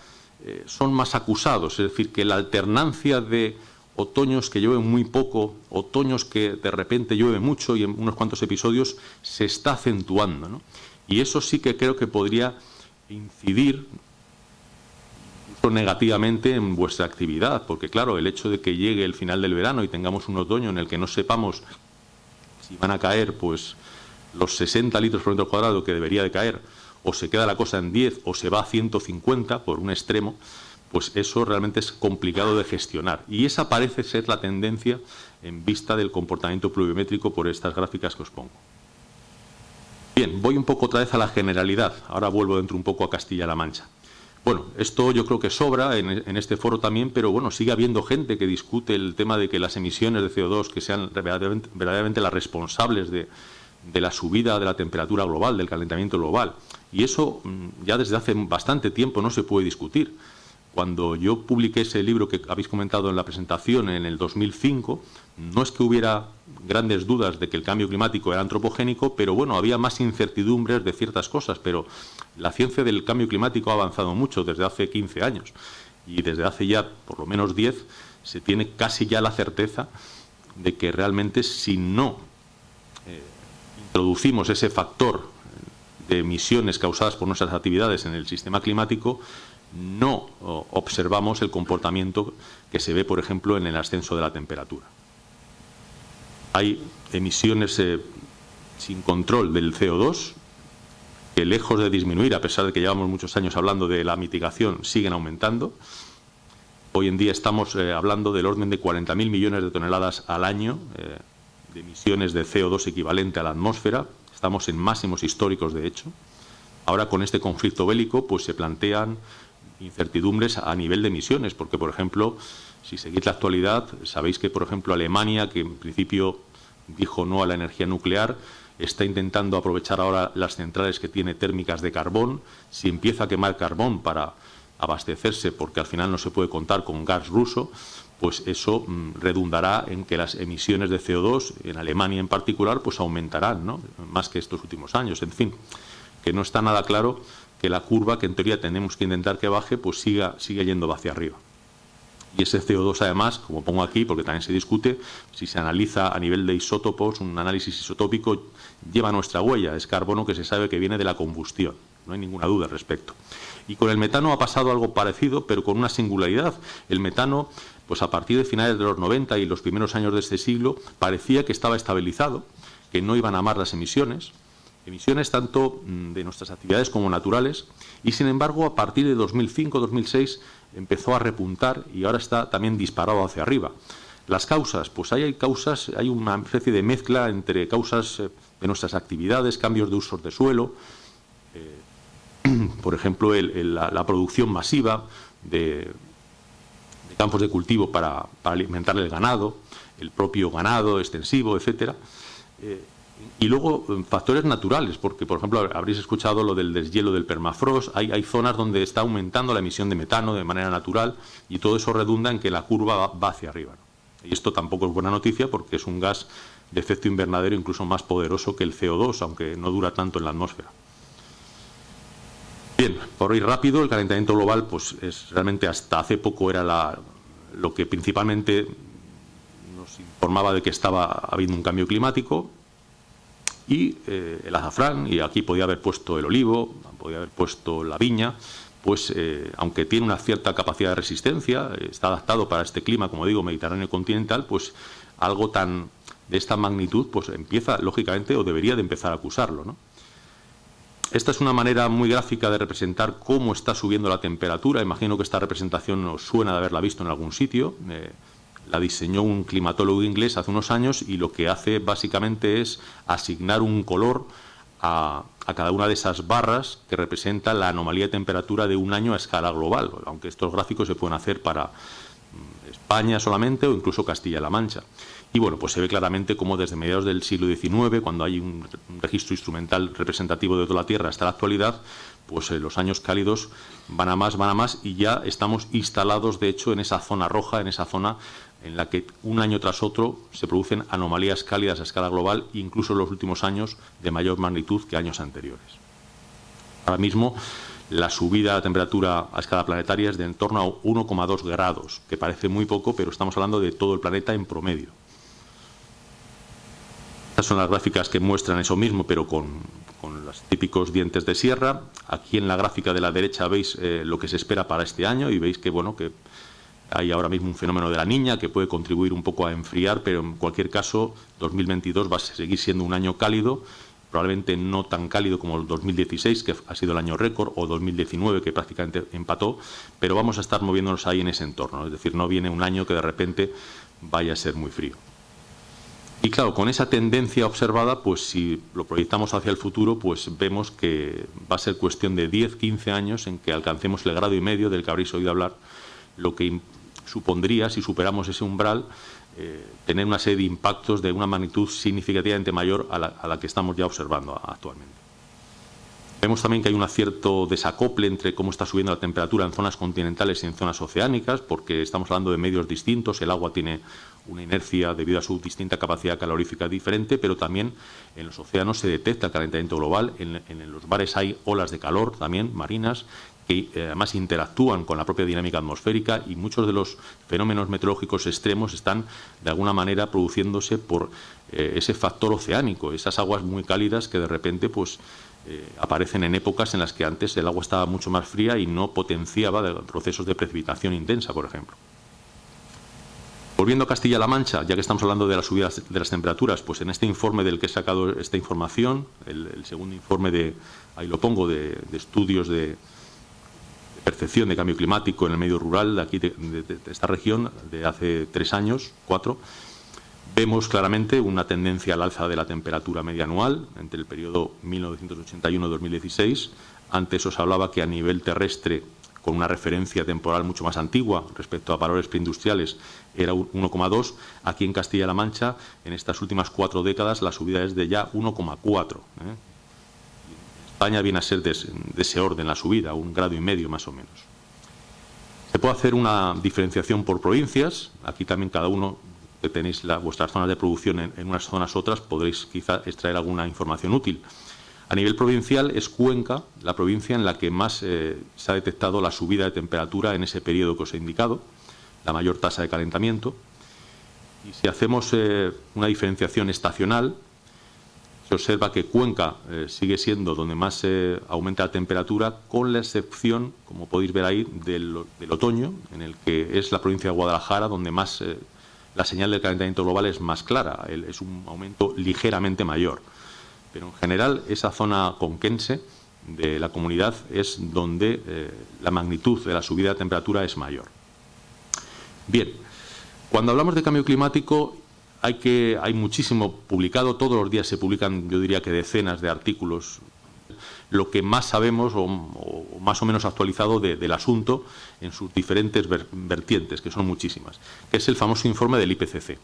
son más acusados, es decir, que la alternancia de otoños que llueven muy poco, otoños que de repente llueve mucho y en unos cuantos episodios se está acentuando, ¿no? Y eso sí que creo que podría incidir negativamente en vuestra actividad, porque claro, el hecho de que llegue el final del verano y tengamos un otoño en el que no sepamos si van a caer pues los 60 litros por metro cuadrado que debería de caer, o se queda la cosa en 10 o se va a 150 por un extremo, pues eso realmente es complicado de gestionar. Y esa parece ser la tendencia en vista del comportamiento pluviométrico por estas gráficas que os pongo. Bien, voy un poco otra vez a la generalidad. Ahora vuelvo dentro un poco a Castilla-La Mancha. Bueno, esto yo creo que sobra en este foro también, pero bueno, sigue habiendo gente que discute el tema de que las emisiones de CO2 que sean verdaderamente las responsables de la subida de la temperatura global, del calentamiento global. Y eso ya desde hace bastante tiempo no se puede discutir. Cuando yo publiqué ese libro que habéis comentado en la presentación en el 2005, no es que hubiera grandes dudas de que el cambio climático era antropogénico, pero bueno, había más incertidumbres de ciertas cosas, pero la ciencia del cambio climático ha avanzado mucho desde hace 15 años y desde hace ya por lo menos 10 se tiene casi ya la certeza de que realmente si no introducimos ese factor de emisiones causadas por nuestras actividades en el sistema climático, no observamos el comportamiento que se ve, por ejemplo, en el ascenso de la temperatura. Hay emisiones sin control del CO2 que, lejos de disminuir, a pesar de que llevamos muchos años hablando de la mitigación, siguen aumentando. Hoy en día estamos hablando del orden de 40.000 millones de toneladas al año de emisiones de CO2 equivalente a la atmósfera. Estamos en máximos históricos, de hecho. Ahora, con este conflicto bélico, pues se plantean incertidumbres a nivel de emisiones, porque, por ejemplo, si seguís la actualidad, sabéis que, por ejemplo, Alemania, que en principio dijo no a la energía nuclear, está intentando aprovechar ahora las centrales que tiene térmicas de carbón. Si empieza a quemar carbón para abastecerse, porque al final no se puede contar con gas ruso, pues eso redundará en que las emisiones de CO2, en Alemania en particular, pues aumentarán, ¿no?, más que estos últimos años. En fin, que no está nada claro que la curva, que en teoría tenemos que intentar que baje, pues siga yendo hacia arriba. Y ese CO2, además, como pongo aquí, porque también se discute, si se analiza a nivel de isótopos, un análisis isotópico lleva nuestra huella, es carbono que se sabe que viene de la combustión, no hay ninguna duda al respecto. Y con el metano ha pasado algo parecido, pero con una singularidad. El metano, pues a partir de finales de los 90 y los primeros años de este siglo, parecía que estaba estabilizado, que no iban a más las emisiones tanto de nuestras actividades como naturales, y sin embargo a partir de 2005-2006 empezó a repuntar y ahora está también disparado hacia arriba. Las causas, pues hay causas, hay una especie de mezcla entre causas de nuestras actividades, cambios de usos de suelo, por ejemplo la producción masiva de campos de cultivo para alimentar el ganado, el propio ganado extensivo, etcétera. Y luego factores naturales, porque, por ejemplo, habréis escuchado lo del deshielo del permafrost. Hay zonas donde está aumentando la emisión de metano de manera natural y todo eso redunda en que la curva va hacia arriba, ¿no? Y esto tampoco es buena noticia porque es un gas de efecto invernadero incluso más poderoso que el CO2, aunque no dura tanto en la atmósfera. Bien, por ir rápido, el calentamiento global, pues es realmente hasta hace poco era lo que principalmente nos informaba de que estaba habiendo un cambio climático. Y el azafrán, y aquí podía haber puesto el olivo, podía haber puesto la viña, pues aunque tiene una cierta capacidad de resistencia, está adaptado para este clima, como digo, mediterráneo continental, pues algo de esta magnitud pues empieza, lógicamente, o debería de empezar a acusarlo, ¿no? Esta es una manera muy gráfica de representar cómo está subiendo la temperatura. Imagino que esta representación os suena de haberla visto en algún sitio. La diseñó un climatólogo inglés hace unos años y lo que hace básicamente es asignar un color a cada una de esas barras que representa la anomalía de temperatura de un año a escala global, aunque estos gráficos se pueden hacer para España solamente o incluso Castilla-La Mancha. Y bueno, pues se ve claramente cómo desde mediados del siglo XIX, cuando hay un registro instrumental representativo de toda la Tierra hasta la actualidad, pues los años cálidos van a más y ya estamos instalados, de hecho, en esa zona roja, en esa zona en la que un año tras otro se producen anomalías cálidas a escala global, incluso en los últimos años de mayor magnitud que años anteriores. Ahora mismo la subida de la temperatura a escala planetaria es de en torno a 1,2 grados, que parece muy poco, pero estamos hablando de todo el planeta en promedio. Estas son las gráficas que muestran eso mismo, pero con los típicos dientes de sierra. Aquí en la gráfica de la derecha veis lo que se espera para este año y veis que, bueno, que hay ahora mismo un fenómeno de la Niña que puede contribuir un poco a enfriar, pero en cualquier caso 2022 va a seguir siendo un año cálido, probablemente no tan cálido como el 2016, que ha sido el año récord, o 2019, que prácticamente empató, pero vamos a estar moviéndonos ahí en ese entorno. Es decir, no viene un año que de repente vaya a ser muy frío. Y claro, con esa tendencia observada, pues si lo proyectamos hacia el futuro, pues vemos que va a ser cuestión de 10-15 años en que alcancemos el 1,5 grados del que habréis oído hablar, lo que supondría, si superamos ese umbral, tener una serie de impactos de una magnitud significativamente mayor a la que estamos ya observando actualmente. Vemos también que hay un cierto desacople entre cómo está subiendo la temperatura en zonas continentales y en zonas oceánicas, porque estamos hablando de medios distintos, el agua tiene una inercia debido a su distinta capacidad calorífica diferente, pero también en los océanos se detecta el calentamiento global, en los mares hay olas de calor también marinas, que además interactúan con la propia dinámica atmosférica, y muchos de los fenómenos meteorológicos extremos están de alguna manera produciéndose por ese factor oceánico, esas aguas muy cálidas que de repente pues aparecen en épocas en las que antes el agua estaba mucho más fría y no potenciaba procesos de precipitación intensa, por ejemplo. Volviendo a Castilla-La Mancha, ya que estamos hablando de la subida de las temperaturas, pues en este informe del que he sacado esta información, el segundo informe ahí lo pongo, de estudios de percepción de cambio climático en el medio rural de aquí de esta región de hace 3 años, 4, vemos claramente una tendencia al alza de la temperatura media anual entre el periodo 1981-2016. Antes os hablaba que a nivel terrestre, con una referencia temporal mucho más antigua respecto a valores preindustriales, era 1,2. Aquí en Castilla-La Mancha, en estas últimas 4 décadas, la subida es de ya 1,4. España viene a ser de ese orden la subida, 1,5 grados más o menos. Se puede hacer una diferenciación por provincias. Aquí también cada uno que tenéis vuestras zonas de producción en unas zonas otras, podréis quizá extraer alguna información útil. A nivel provincial es Cuenca la provincia en la que más se ha detectado la subida de temperatura en ese periodo que os he indicado, la mayor tasa de calentamiento. Y si hacemos una diferenciación estacional, se observa que Cuenca sigue siendo donde más aumenta la temperatura, con la excepción, como podéis ver ahí, del otoño, en el que es la provincia de Guadalajara donde más la señal del calentamiento global es más clara, es un aumento ligeramente mayor. Pero en general esa zona conquense de la comunidad es donde la magnitud de la subida de temperatura es mayor. Bien, cuando hablamos de cambio climático hay muchísimo publicado, todos los días se publican, yo diría que decenas de artículos. Lo que más sabemos o más o menos actualizado del asunto en sus diferentes vertientes, que son muchísimas, que es el famoso informe del IPCC.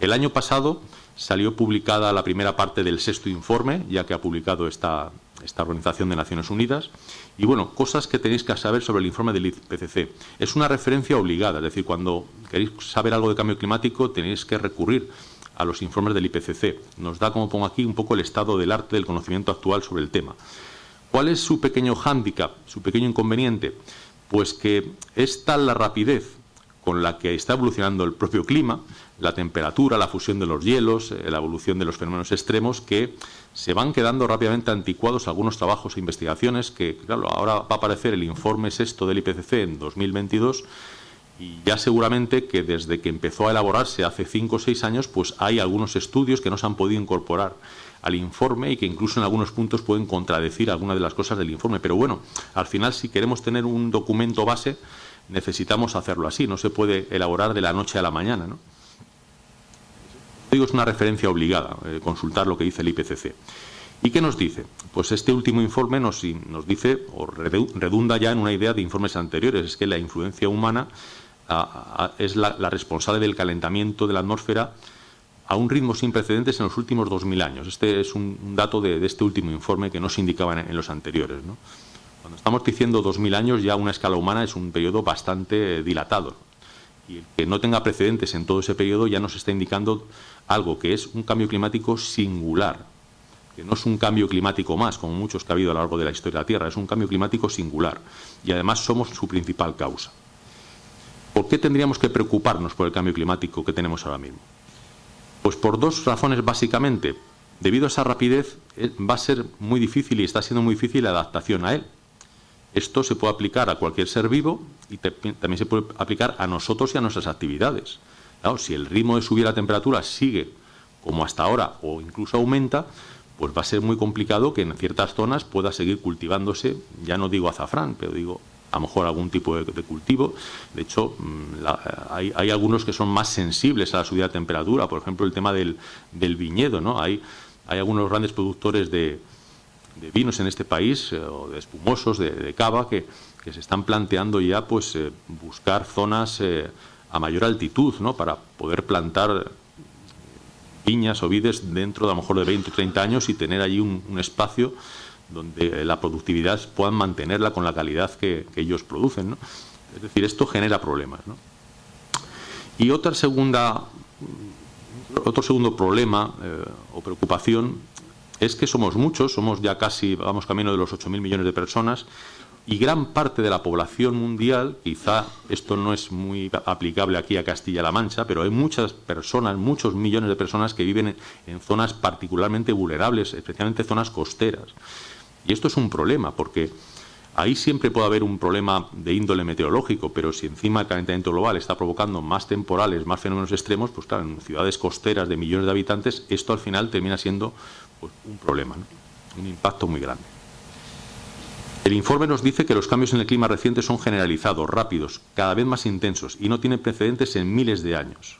El año pasado salió publicada la primera parte del 6º informe, ya que ha publicado esta Organización de Naciones Unidas. Y bueno, cosas que tenéis que saber sobre el informe del IPCC. Es una referencia obligada, es decir, cuando queréis saber algo de cambio climático tenéis que recurrir a los informes del IPCC. Nos da, como pongo aquí, un poco el estado del arte del conocimiento actual sobre el tema. ¿Cuál es su pequeño hándicap, su pequeño inconveniente? Pues que es tal la rapidez con la que está evolucionando el propio clima, la temperatura, la fusión de los hielos, la evolución de los fenómenos extremos, que se van quedando rápidamente anticuados algunos trabajos e investigaciones que, claro, ahora va a aparecer el informe 6º del IPCC en 2022 y ya seguramente que desde que empezó a elaborarse hace 5 o 6 años, pues hay algunos estudios que no se han podido incorporar al informe y que incluso en algunos puntos pueden contradecir algunas de las cosas del informe. Pero bueno, al final, si queremos tener un documento base, necesitamos hacerlo así, no se puede elaborar de la noche a la mañana, ¿no? Digo, es una referencia obligada, consultar lo que dice el IPCC. ¿Y qué nos dice? Pues este último informe nos dice, o redunda ya en una idea de informes anteriores, es que la influencia humana es la responsable del calentamiento de la atmósfera a un ritmo sin precedentes en los últimos 2000 años. Este es un dato de este último informe que no se indicaba en los anteriores, ¿no? Cuando estamos diciendo 2000 años, ya una escala humana es un periodo bastante dilatado. Y el que no tenga precedentes en todo ese periodo ya nos está indicando algo que es un cambio climático singular. que no es un cambio climático más, como muchos que ha habido a lo largo de la historia de la Tierra, es un cambio climático singular y además somos su principal causa. ¿Por qué tendríamos que preocuparnos por el cambio climático que tenemos ahora mismo? Pues por dos razones básicamente. Debido a esa rapidez va a ser muy difícil y está siendo muy difícil la adaptación a él. Esto se puede aplicar a cualquier ser vivo y también se puede aplicar a nosotros y a nuestras actividades. Claro, si el ritmo de subir la temperatura sigue como hasta ahora o incluso aumenta, pues va a ser muy complicado que en ciertas zonas pueda seguir cultivándose, ya no digo azafrán, pero digo a lo mejor algún tipo de cultivo. De hecho, hay algunos que son más sensibles a la subida de temperatura, por ejemplo el tema del viñedo, ¿no? Hay algunos grandes productores de vinos en este país, o de espumosos, de cava, que se están planteando ya pues buscar zonas a mayor altitud, ¿no? Para poder plantar viñas o vides dentro de a lo mejor de 20 o 30 años y tener allí un espacio donde la productividad puedan mantenerla con la calidad que ellos producen, ¿no? Es decir, esto genera problemas, ¿no? Y otro segundo problema o preocupación es que somos muchos, somos ya casi, vamos camino de los 8.000 millones de personas, y gran parte de la población mundial, quizá esto no es muy aplicable aquí a Castilla-La Mancha, pero hay muchas personas, muchos millones de personas que viven en zonas particularmente vulnerables, especialmente zonas costeras. Y esto es un problema, porque ahí siempre puede haber un problema de índole meteorológico, pero si encima el calentamiento global está provocando más temporales, más fenómenos extremos, pues claro, en ciudades costeras de millones de habitantes, esto al final termina siendo pues un problema, ¿no? Un impacto muy grande. El informe nos dice que los cambios en el clima reciente son generalizados, rápidos, cada vez más intensos y no tienen precedentes en miles de años.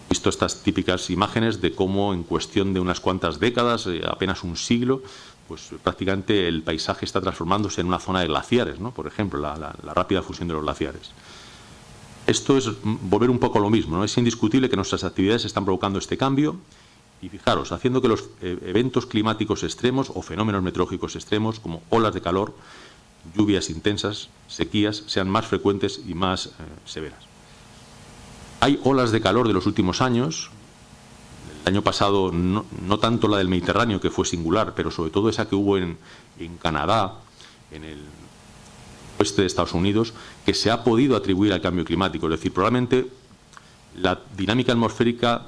He visto estas típicas imágenes de cómo en cuestión de unas cuantas décadas, apenas un siglo, pues prácticamente el paisaje está transformándose en una zona de glaciares, ¿no? Por ejemplo, la rápida fusión de los glaciares. Esto es volver un poco a lo mismo, ¿no? Es indiscutible que nuestras actividades están provocando este cambio. Y fijaros, haciendo que los eventos climáticos extremos o fenómenos meteorológicos extremos, como olas de calor, lluvias intensas, sequías, sean más frecuentes y más severas. Hay olas de calor de los últimos años. El año pasado, no tanto la del Mediterráneo, que fue singular, pero sobre todo esa que hubo en Canadá, en el oeste de Estados Unidos, que se ha podido atribuir al cambio climático. Es decir, probablemente la dinámica atmosférica,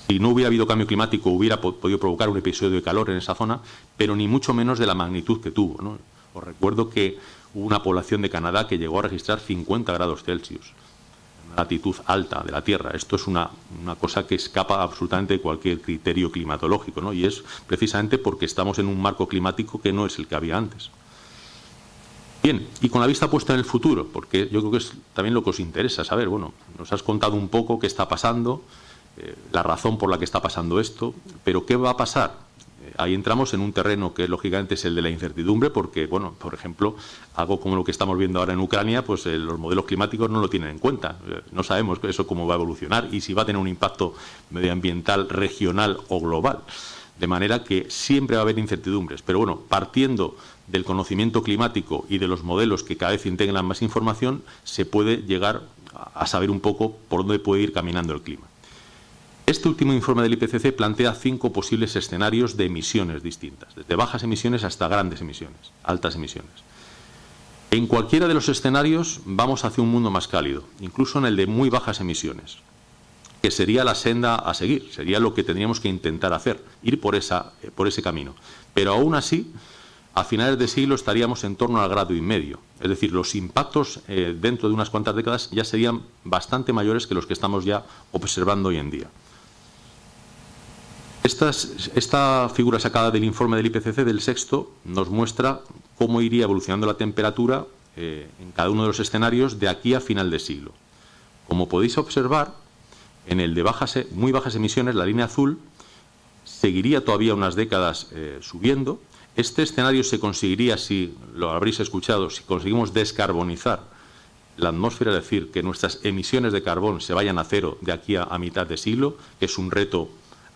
si no hubiera habido cambio climático, hubiera podido provocar un episodio de calor en esa zona, pero ni mucho menos de la magnitud que tuvo, ¿no? Os recuerdo que hubo una población de Canadá que llegó a registrar 50 grados Celsius, una latitud alta de la Tierra. Esto es una cosa que escapa absolutamente de cualquier criterio climatológico, ¿no? Y es precisamente porque estamos en un marco climático que no es el que había antes. Bien, y con la vista puesta en el futuro, porque yo creo que es también lo que os interesa saber. Bueno, nos has contado un poco qué está pasando, la razón por la que está pasando esto, pero ¿qué va a pasar? Ahí entramos en un terreno que lógicamente es el de la incertidumbre, porque, bueno, por ejemplo, algo como lo que estamos viendo ahora en Ucrania, pues los modelos climáticos no lo tienen en cuenta. No sabemos eso cómo va a evolucionar y si va a tener un impacto medioambiental regional o global. De manera que siempre va a haber incertidumbres. Pero bueno, partiendo del conocimiento climático y de los modelos que cada vez integran más información, se puede llegar a saber un poco por dónde puede ir caminando el clima. Este último informe del IPCC plantea 5 posibles escenarios de emisiones distintas, desde bajas emisiones hasta grandes emisiones, altas emisiones. En cualquiera de los escenarios vamos hacia un mundo más cálido, incluso en el de muy bajas emisiones, que sería la senda a seguir, sería lo que tendríamos que intentar hacer, ir por ese camino. Pero aún así, a finales de siglo estaríamos en torno al 1,5 grados. Es decir, los impactos dentro de unas cuantas décadas ya serían bastante mayores que los que estamos ya observando hoy en día. Esta figura sacada del informe del IPCC del sexto nos muestra cómo iría evolucionando la temperatura en cada uno de los escenarios de aquí a final de siglo. Como podéis observar, en el de muy bajas emisiones, la línea azul seguiría todavía unas décadas subiendo. Este escenario se conseguiría, si lo habréis escuchado, si conseguimos descarbonizar la atmósfera, es decir, que nuestras emisiones de carbón se vayan a cero de aquí a mitad de siglo, que es un reto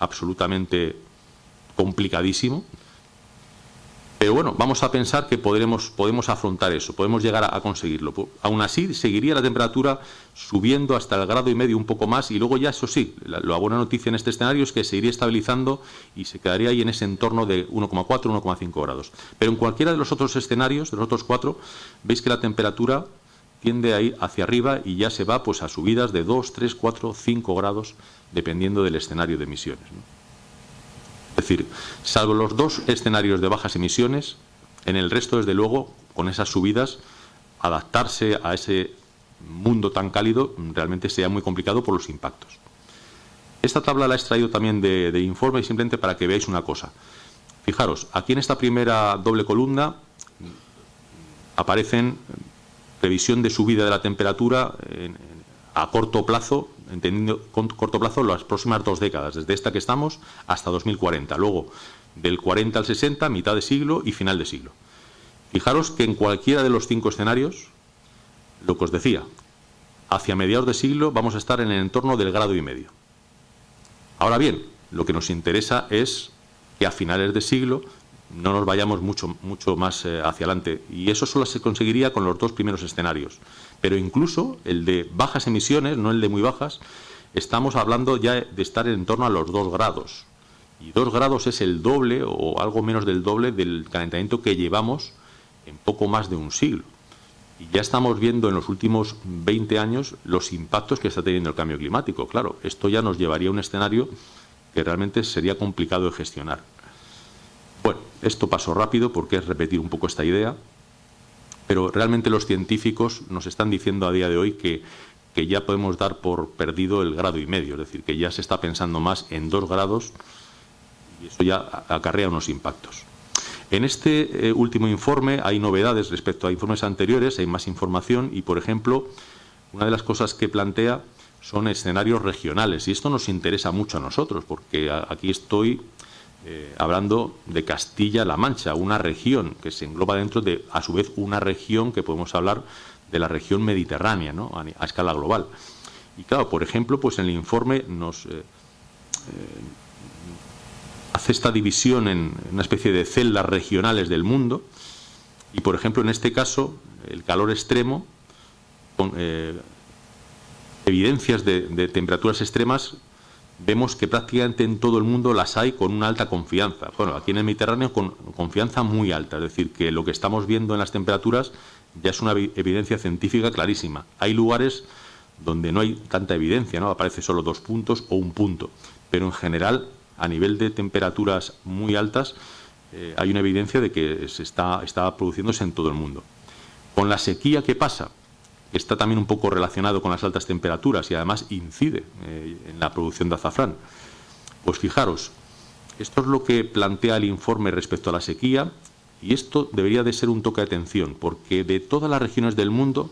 absolutamente complicadísimo. Pero bueno, vamos a pensar que podemos afrontar eso, podemos llegar a conseguirlo. Aún así, seguiría la temperatura subiendo hasta el 1,5 grados, un poco más, y luego ya, eso sí, la buena noticia en este escenario es que se iría estabilizando y se quedaría ahí en ese entorno de 1,4, 1,5 grados. Pero en cualquiera de los otros escenarios, de los otros 4, veis que la temperatura tiende a ir hacia arriba y ya se va pues a subidas de 2, 3, 4, 5 grados, dependiendo del escenario de emisiones, ¿no? Es decir, salvo los 2 escenarios de bajas emisiones, en el resto, desde luego, con esas subidas, adaptarse a ese mundo tan cálido realmente sería muy complicado por los impactos. Esta tabla la he extraído también de informe, simplemente para que veáis una cosa. Fijaros, aquí en esta primera doble columna aparecen previsión de subida de la temperatura a corto plazo, entendiendo con corto plazo las próximas 2 décadas, desde esta que estamos hasta 2040. Luego, del 40 al 60, mitad de siglo y final de siglo. Fijaros que en cualquiera de los 5 escenarios, lo que os decía, hacia mediados de siglo vamos a estar en el entorno del 1,5 grados. Ahora bien, lo que nos interesa es que a finales de siglo no nos vayamos mucho más hacia adelante, y eso solo se conseguiría con los 2 primeros escenarios. Pero incluso el de bajas emisiones, no el de muy bajas, estamos hablando ya de estar en torno a los 2 grados. Y 2 grados es el doble o algo menos del doble del calentamiento que llevamos en poco más de un siglo. Y ya estamos viendo en los últimos 20 años los impactos que está teniendo el cambio climático. Claro, esto ya nos llevaría a un escenario que realmente sería complicado de gestionar. Bueno, esto paso rápido porque es repetir un poco esta idea, pero realmente los científicos nos están diciendo a día de hoy que ya podemos dar por perdido el 1,5 grados, es decir, que ya se está pensando más en 2 grados y eso ya acarrea unos impactos. En este último informe hay novedades respecto a informes anteriores, hay más información y, por ejemplo, una de las cosas que plantea son escenarios regionales, y esto nos interesa mucho a nosotros porque aquí estoy hablando de Castilla-La Mancha, una región que se engloba dentro de, a su vez, una región que podemos hablar de la región mediterránea, ¿no?, a escala global. Y claro, por ejemplo, pues en el informe nos hace esta división en una especie de celdas regionales del mundo, y por ejemplo, en este caso, el calor extremo, con evidencias de temperaturas extremas, vemos que prácticamente en todo el mundo las hay con una alta confianza. Bueno, aquí en el Mediterráneo con confianza muy alta, es decir, que lo que estamos viendo en las temperaturas ya es una evidencia científica clarísima. Hay lugares donde no hay tanta evidencia, ¿no?, aparece solo 2 puntos o 1 punto, pero en general, a nivel de temperaturas muy altas, hay una evidencia de que está produciéndose en todo el mundo. Con la sequía, ¿qué pasa? Está también un poco relacionado con las altas temperaturas y además incide en la producción de azafrán. Pues fijaros, esto es lo que plantea el informe respecto a la sequía, y esto debería de ser un toque de atención, porque de todas las regiones del mundo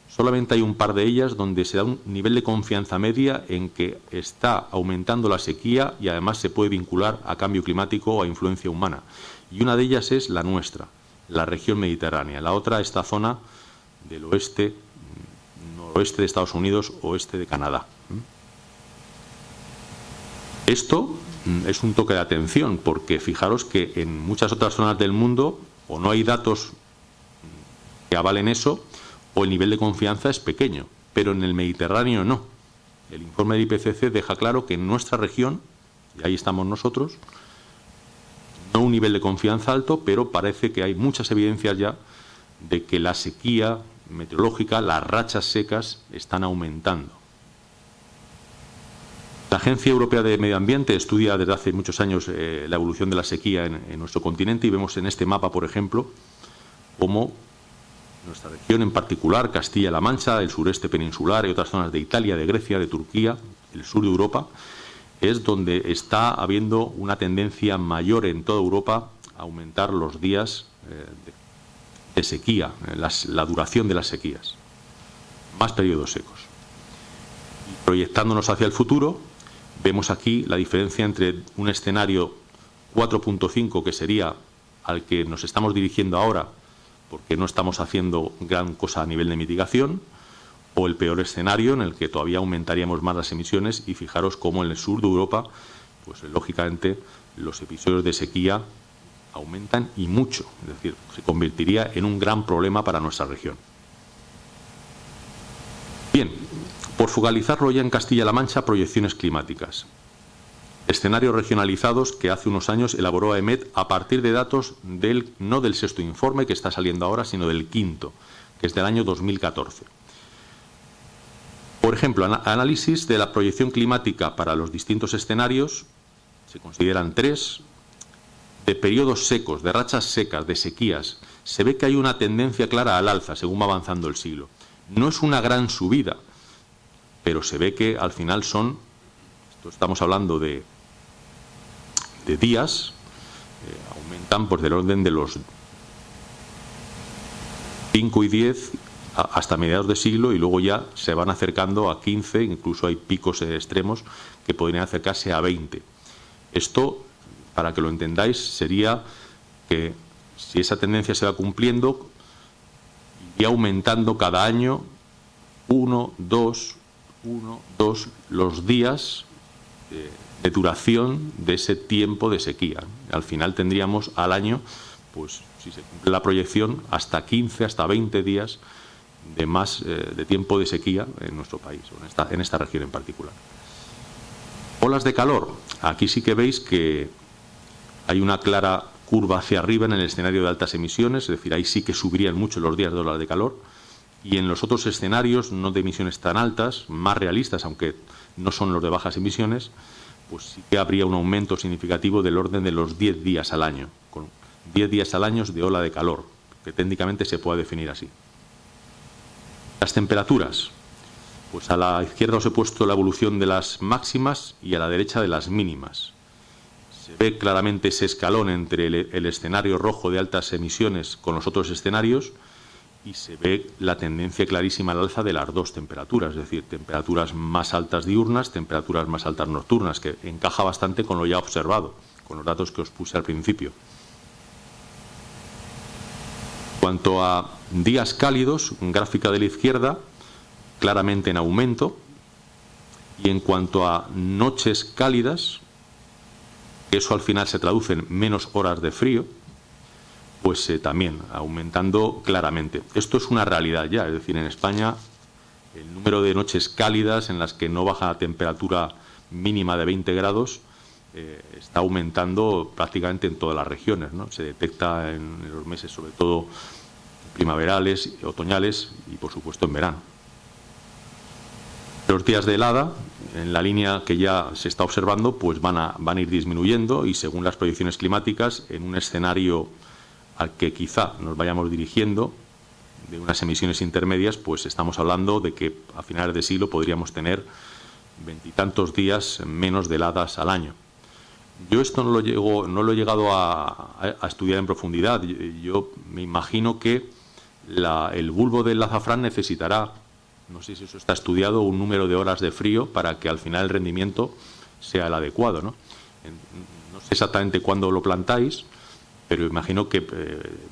solamente hay un par de ellas donde se da un nivel de confianza media en que está aumentando la sequía y además se puede vincular a cambio climático o a influencia humana. Y una de ellas es la nuestra, la región mediterránea. La otra, esta zona del oeste, noroeste de Estados Unidos, oeste de Canadá. Esto es un toque de atención porque fijaros que en muchas otras zonas del mundo o no hay datos que avalen eso o el nivel de confianza es pequeño, pero en el Mediterráneo no. El informe del IPCC deja claro que en nuestra región, y ahí estamos nosotros, no un nivel de confianza alto, pero parece que hay muchas evidencias ya de que la sequía meteorológica, las rachas secas están aumentando. La Agencia Europea de Medio Ambiente estudia desde hace muchos años la evolución de la sequía en nuestro continente, y vemos en este mapa, por ejemplo, cómo nuestra región en particular, Castilla-La Mancha, el sureste peninsular y otras zonas de Italia, de Grecia, de Turquía, el sur de Europa, es donde está habiendo una tendencia mayor en toda Europa a aumentar los días de sequía, la duración de las sequías, más periodos secos. Y proyectándonos hacia el futuro, vemos aquí la diferencia entre un escenario 4.5, que sería al que nos estamos dirigiendo ahora, porque no estamos haciendo gran cosa a nivel de mitigación, o el peor escenario en el que todavía aumentaríamos más las emisiones, y fijaros cómo en el sur de Europa, pues lógicamente los episodios de sequía aumentan y mucho, es decir, se convertiría en un gran problema para nuestra región. Bien, por focalizarlo ya en Castilla-La Mancha, proyecciones climáticas. Escenarios regionalizados que hace unos años elaboró AEMET a partir de datos no del sexto informe que está saliendo ahora, sino del quinto, que es del año 2014. Por ejemplo, análisis de la proyección climática para los distintos escenarios, se consideran 3, de periodos secos, de rachas secas, de sequías. Se ve que hay una tendencia clara al alza según va avanzando el siglo. No es una gran subida, pero se ve que al final estamos hablando de días, aumentan pues del orden de los 5 y 10 hasta mediados de siglo, y luego ya se van acercando a 15, incluso hay picos extremos que podrían acercarse a 20. Esto, para que lo entendáis, sería que si esa tendencia se va cumpliendo, iría aumentando cada año 1, 2 los días de duración de ese tiempo de sequía. Al final tendríamos al año, pues si se cumple la proyección, hasta 15, hasta 20 días de más de tiempo de sequía en nuestro país, en esta región en particular. Olas de calor. Aquí sí que veis que hay una clara curva hacia arriba en el escenario de altas emisiones, es decir, ahí sí que subirían mucho los días de olas de calor, y en los otros escenarios no de emisiones tan altas, más realistas, aunque no son los de bajas emisiones, pues sí que habría un aumento significativo del orden de los 10 días al año, con 10 días al año de ola de calor, que técnicamente se puede definir así. Las temperaturas. Pues a la izquierda os he puesto la evolución de las máximas y a la derecha de las mínimas. Se ve claramente ese escalón entre el escenario rojo de altas emisiones con los otros escenarios, y se ve la tendencia clarísima al alza de las dos temperaturas, es decir, temperaturas más altas diurnas, temperaturas más altas nocturnas, que encaja bastante con lo ya observado, con los datos que os puse al principio. En cuanto a días cálidos, gráfica de la izquierda, claramente en aumento, y en cuanto a noches cálidas, eso al final se traduce en menos horas de frío, pues también aumentando claramente. Esto es una realidad ya, es decir, en España el número de noches cálidas en las que no baja la temperatura mínima de 20 grados está aumentando prácticamente en todas las regiones, ¿no? Se detecta en los meses sobre todo primaverales, otoñales y por supuesto en verano. Los días de helada, en la línea que ya se está observando, pues van a ir disminuyendo, y según las proyecciones climáticas, en un escenario al que quizá nos vayamos dirigiendo, de unas emisiones intermedias, pues estamos hablando de que a finales de siglo podríamos tener 20 y tantos días menos de heladas al año. Yo esto no lo he llegado a estudiar en profundidad. Yo me imagino que el bulbo del azafrán necesitará, no sé si eso está estudiado, un número de horas de frío para que al final el rendimiento sea el adecuado, ¿no? No sé exactamente cuándo lo plantáis, pero imagino que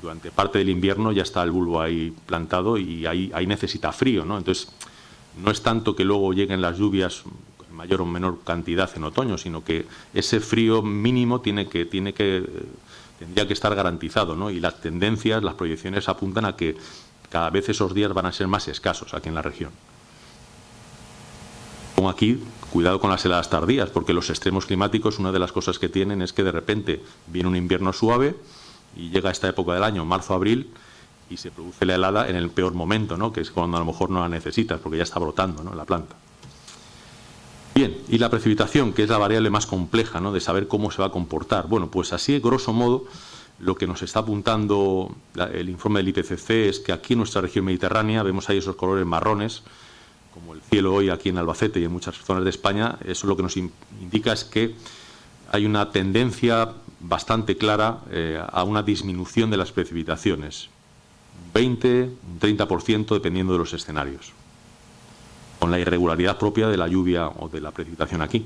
durante parte del invierno ya está el bulbo ahí plantado y ahí necesita frío, ¿no? Entonces, no es tanto que luego lleguen las lluvias en mayor o menor cantidad en otoño, sino que ese frío mínimo tendría que estar garantizado, ¿no? Y las tendencias, las proyecciones apuntan a que cada vez esos días van a ser más escasos aquí en la región. Como aquí, cuidado con las heladas tardías, porque los extremos climáticos, una de las cosas que tienen es que de repente viene un invierno suave y llega esta época del año, marzo-abril, y se produce la helada en el peor momento, ¿no? Que es cuando a lo mejor no la necesitas, porque ya está brotando, ¿no?, la planta. Bien, y la precipitación, que es la variable más compleja, ¿no?, de saber cómo se va a comportar. Bueno, pues así, grosso modo, lo que nos está apuntando el informe del IPCC es que aquí en nuestra región mediterránea vemos ahí esos colores marrones, como el cielo hoy aquí en Albacete y en muchas zonas de España. Eso lo que nos indica es que hay una tendencia bastante clara a una disminución de las precipitaciones, 20, un 30% dependiendo de los escenarios, con la irregularidad propia de la lluvia o de la precipitación aquí.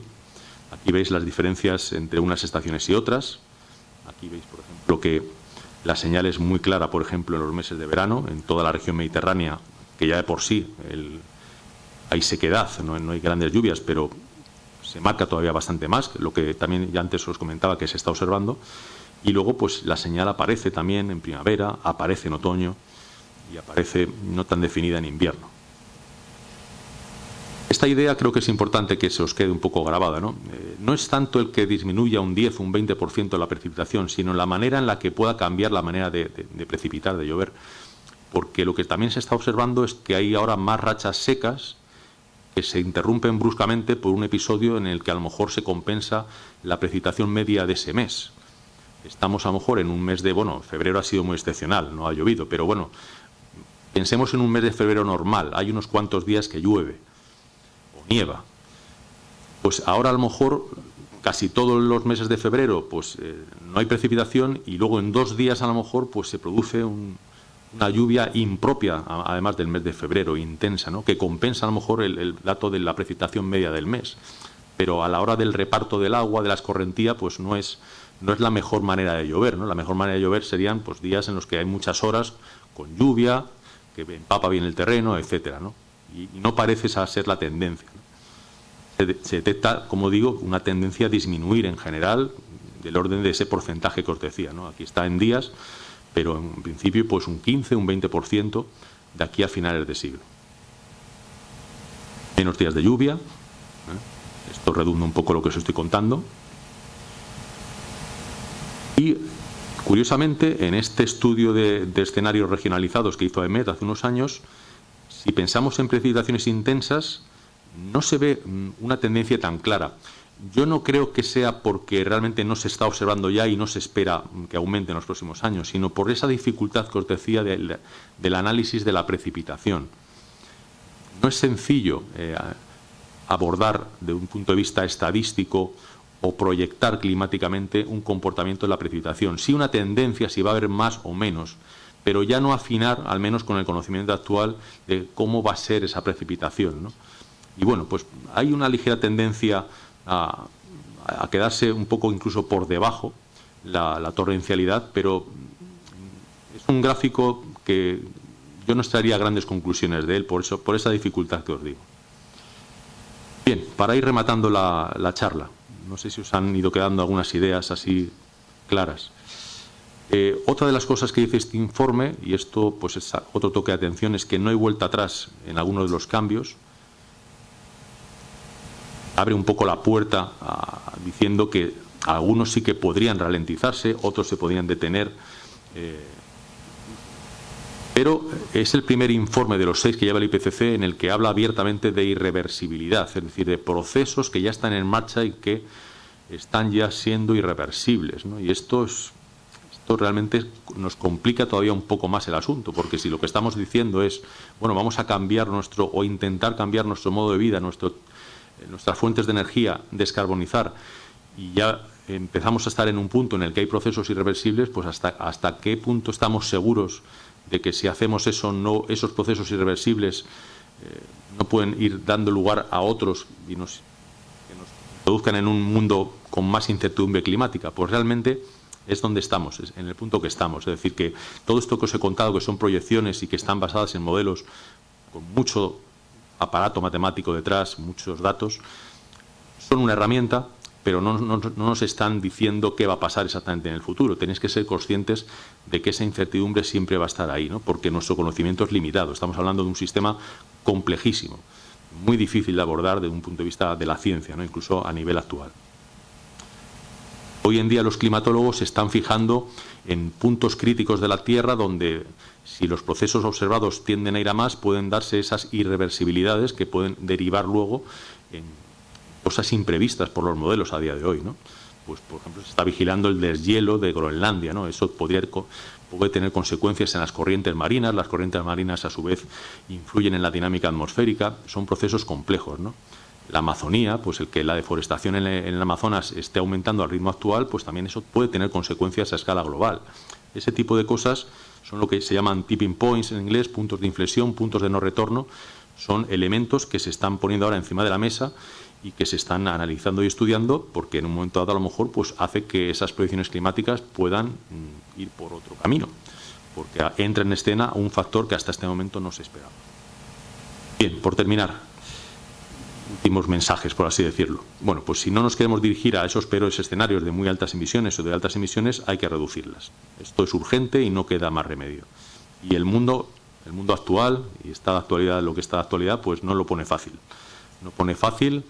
Aquí veis las diferencias entre unas estaciones y otras. Aquí veis, por ejemplo, que la señal es muy clara, por ejemplo, en los meses de verano, en toda la región mediterránea, que ya de por sí hay sequedad, no hay grandes lluvias, pero se marca todavía bastante más, lo que también ya antes os comentaba que se está observando. Y luego pues la señal aparece también en primavera, aparece en otoño y aparece no tan definida en invierno. Esta idea creo que es importante que se os quede un poco grabada, ¿no? No es tanto el que disminuya un 10 o un 20% la precipitación, sino la manera en la que pueda cambiar la manera de precipitar, de llover. Porque lo que también se está observando es que hay ahora más rachas secas que se interrumpen bruscamente por un episodio en el que a lo mejor se compensa la precipitación media de ese mes. Estamos a lo mejor en un mes de, bueno, febrero ha sido muy excepcional, no ha llovido, pero bueno, pensemos en un mes de febrero normal, hay unos cuantos días que llueve o nieva. Pues ahora a lo mejor casi todos los meses de febrero pues no hay precipitación y luego en 2 días a lo mejor pues se produce una lluvia impropia, además del mes de febrero, intensa, ¿no? Que compensa a lo mejor el dato de la precipitación media del mes. Pero a la hora del reparto del agua, de la escorrentía, pues no es la mejor manera de llover, ¿no? La mejor manera de llover serían pues días en los que hay muchas horas con lluvia, que empapa bien el terreno, etcétera, ¿no? Y no parece esa ser la tendencia, ¿no? Se detecta, como digo, una tendencia a disminuir en general del orden de ese porcentaje que os decía, ¿no? Aquí está en días, pero en principio pues un 15, un 20% de aquí a finales de siglo. Menos días de lluvia, esto redunda un poco lo que os estoy contando. Y curiosamente, en este estudio de escenarios regionalizados que hizo EMET hace unos años, si pensamos en precipitaciones intensas, no se ve una tendencia tan clara. Yo no creo que sea porque realmente no se está observando ya y no se espera que aumente en los próximos años, sino por esa dificultad que os decía del análisis de la precipitación. No es sencillo abordar de un punto de vista estadístico o proyectar climáticamente un comportamiento de la precipitación. Sí una tendencia, si va a haber más o menos, pero ya no afinar, al menos con el conocimiento actual, de cómo va a ser esa precipitación, ¿no? Y bueno, pues hay una ligera tendencia a quedarse un poco incluso por debajo la torrencialidad, pero es un gráfico que yo no extraería grandes conclusiones de él, por esa dificultad que os digo. Bien, para ir rematando la charla, no sé si os han ido quedando algunas ideas así claras. Otra de las cosas que dice este informe, y esto pues es otro toque de atención, es que no hay vuelta atrás en algunos de los cambios. Abre un poco la puerta diciendo que algunos sí que podrían ralentizarse, otros se podrían detener, pero es el primer informe de los 6 que lleva el IPCC en el que habla abiertamente de irreversibilidad, es decir, de procesos que ya están en marcha y que están ya siendo irreversibles, ¿no? Y esto realmente nos complica todavía un poco más el asunto, porque si lo que estamos diciendo es, bueno, vamos a cambiar o intentar cambiar nuestro modo de vida, nuestras fuentes de energía, descarbonizar, y ya empezamos a estar en un punto en el que hay procesos irreversibles, pues hasta qué punto estamos seguros de que si hacemos eso, esos procesos irreversibles no pueden ir dando lugar a otros y que nos introduzcan en un mundo con más incertidumbre climática. Pues realmente es donde estamos, es en el punto que estamos. Es decir, que todo esto que os he contado, que son proyecciones y que están basadas en modelos con mucho aparato matemático detrás, muchos datos, son una herramienta, pero no nos están diciendo qué va a pasar exactamente en el futuro. Tenéis que ser conscientes de que esa incertidumbre siempre va a estar ahí, ¿no? Porque nuestro conocimiento es limitado. Estamos hablando de un sistema complejísimo, muy difícil de abordar desde un punto de vista de la ciencia, ¿no? Incluso a nivel actual. Hoy en día los climatólogos se están fijando en puntos críticos de la Tierra donde, si los procesos observados tienden a ir a más, pueden darse esas irreversibilidades que pueden derivar luego en cosas imprevistas por los modelos a día de hoy, ¿no? Pues, por ejemplo, se está vigilando el deshielo de Groenlandia, ¿no? Eso puede tener consecuencias en las corrientes marinas. Las corrientes marinas, a su vez, influyen en la dinámica atmosférica. Son procesos complejos, ¿no? La Amazonía, pues el que la deforestación en el Amazonas esté aumentando al ritmo actual, pues también eso puede tener consecuencias a escala global. Ese tipo de cosas son lo que se llaman tipping points en inglés, puntos de inflexión, puntos de no retorno. Son elementos que se están poniendo ahora encima de la mesa y que se están analizando y estudiando, porque en un momento dado a lo mejor pues hace que esas predicciones climáticas puedan ir por otro camino, porque entra en escena un factor que hasta este momento no se esperaba. Bien, por terminar, últimos mensajes, por así decirlo. Bueno, pues si no nos queremos dirigir a esos peores escenarios de muy altas emisiones o de altas emisiones, hay que reducirlas. Esto es urgente y no queda más remedio. Y el mundo actual, y está de actualidad lo que está de actualidad, pues no lo pone fácil. No pone fácil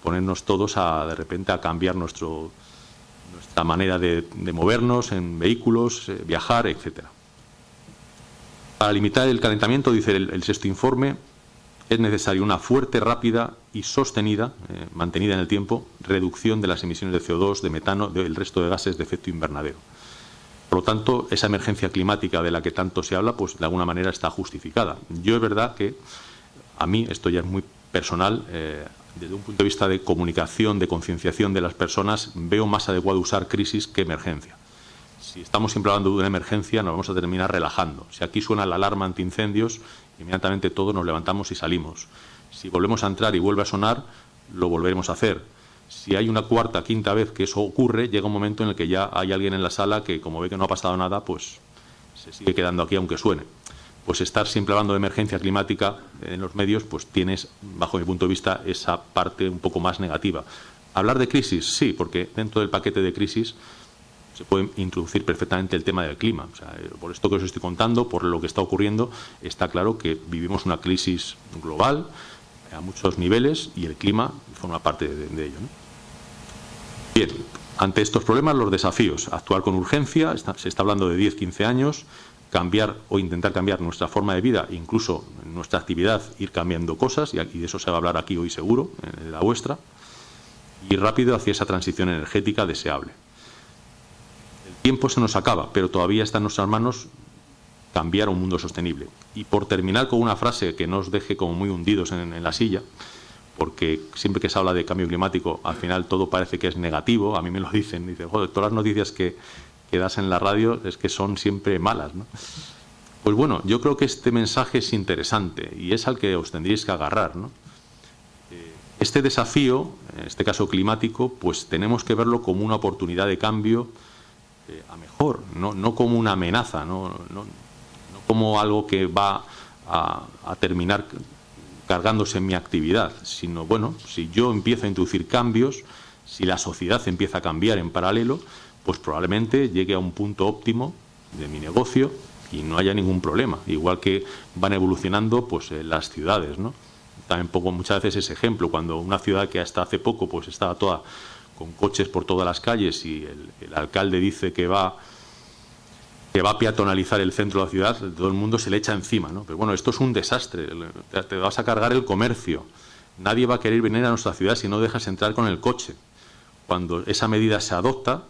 ponernos todos de repente a cambiar nuestra manera de movernos en vehículos, viajar, etcétera. Para limitar el calentamiento, dice el sexto informe, es necesaria una fuerte, rápida y sostenida, mantenida en el tiempo, reducción de las emisiones de CO2, de metano, del resto de gases de efecto invernadero. Por lo tanto, esa emergencia climática de la que tanto se habla, pues de alguna manera está justificada. Yo es verdad que a mí, esto ya es muy personal, desde un punto de vista de comunicación, de concienciación de las personas, veo más adecuado usar crisis que emergencia. Si estamos siempre hablando de una emergencia, nos vamos a terminar relajando. Si aquí suena la alarma antiincendios, inmediatamente todos nos levantamos y salimos. Si volvemos a entrar y vuelve a sonar, lo volveremos a hacer. Si hay una cuarta, quinta vez que eso ocurre, llega un momento en el que ya hay alguien en la sala que, como ve que no ha pasado nada, pues se sigue quedando aquí aunque suene. Pues estar siempre hablando de emergencia climática en los medios, pues tienes, bajo mi punto de vista, esa parte un poco más negativa. Hablar de crisis, sí, porque dentro del paquete de crisis se puede introducir perfectamente el tema del clima. O sea, por esto que os estoy contando, por lo que está ocurriendo, está claro que vivimos una crisis global a muchos niveles y el clima forma parte de ello, ¿no? Bien, ante estos problemas, los desafíos: actuar con urgencia, se está hablando de 10-15 años, cambiar o intentar cambiar nuestra forma de vida, incluso nuestra actividad, ir cambiando cosas, y de eso se va a hablar aquí hoy seguro, en la vuestra, y rápido hacia esa transición energética deseable. El tiempo se nos acaba, pero todavía está en nuestras manos cambiar a un mundo sostenible. Y por terminar con una frase que no os deje como muy hundidos en la silla, porque siempre que se habla de cambio climático, al final todo parece que es negativo. A mí me lo dicen, joder, todas las noticias que das en la radio es que son siempre malas, ¿no? Pues bueno, yo creo que este mensaje es interesante y es al que os tendríais que agarrar, ¿no? Este desafío, en este caso climático, pues tenemos que verlo como una oportunidad de cambio a mejor, no como una amenaza, no como algo que va a terminar cargándose en mi actividad, sino, bueno, si yo empiezo a introducir cambios, si la sociedad empieza a cambiar en paralelo, pues probablemente llegue a un punto óptimo de mi negocio y no haya ningún problema. Igual que van evolucionando pues las ciudades, ¿no? También muchas veces ese ejemplo, cuando una ciudad que hasta hace poco pues estaba toda con coches por todas las calles y el alcalde dice que va a peatonalizar el centro de la ciudad, todo el mundo se le echa encima, ¿no? Pero bueno, esto es un desastre, te vas a cargar el comercio, nadie va a querer venir a nuestra ciudad si no dejas entrar con el coche. Cuando esa medida se adopta,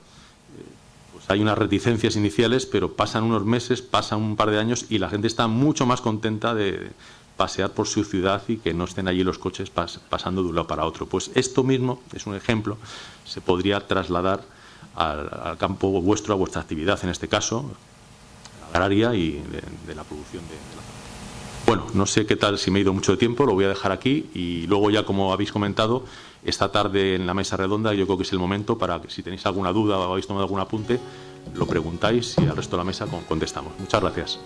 pues hay unas reticencias iniciales, pero pasan unos meses, pasan un par de años y la gente está mucho más contenta de pasear por su ciudad y que no estén allí los coches pasando de un lado para otro. Pues esto mismo es un ejemplo, se podría trasladar al campo vuestro, a vuestra actividad, en este caso agraria y de la producción de la zona. Bueno, no sé qué tal, si me he ido mucho de tiempo, lo voy a dejar aquí y luego ya, como habéis comentado, esta tarde en la mesa redonda yo creo que es el momento para que, si tenéis alguna duda o habéis tomado algún apunte, lo preguntáis y al resto de la mesa contestamos. Muchas gracias.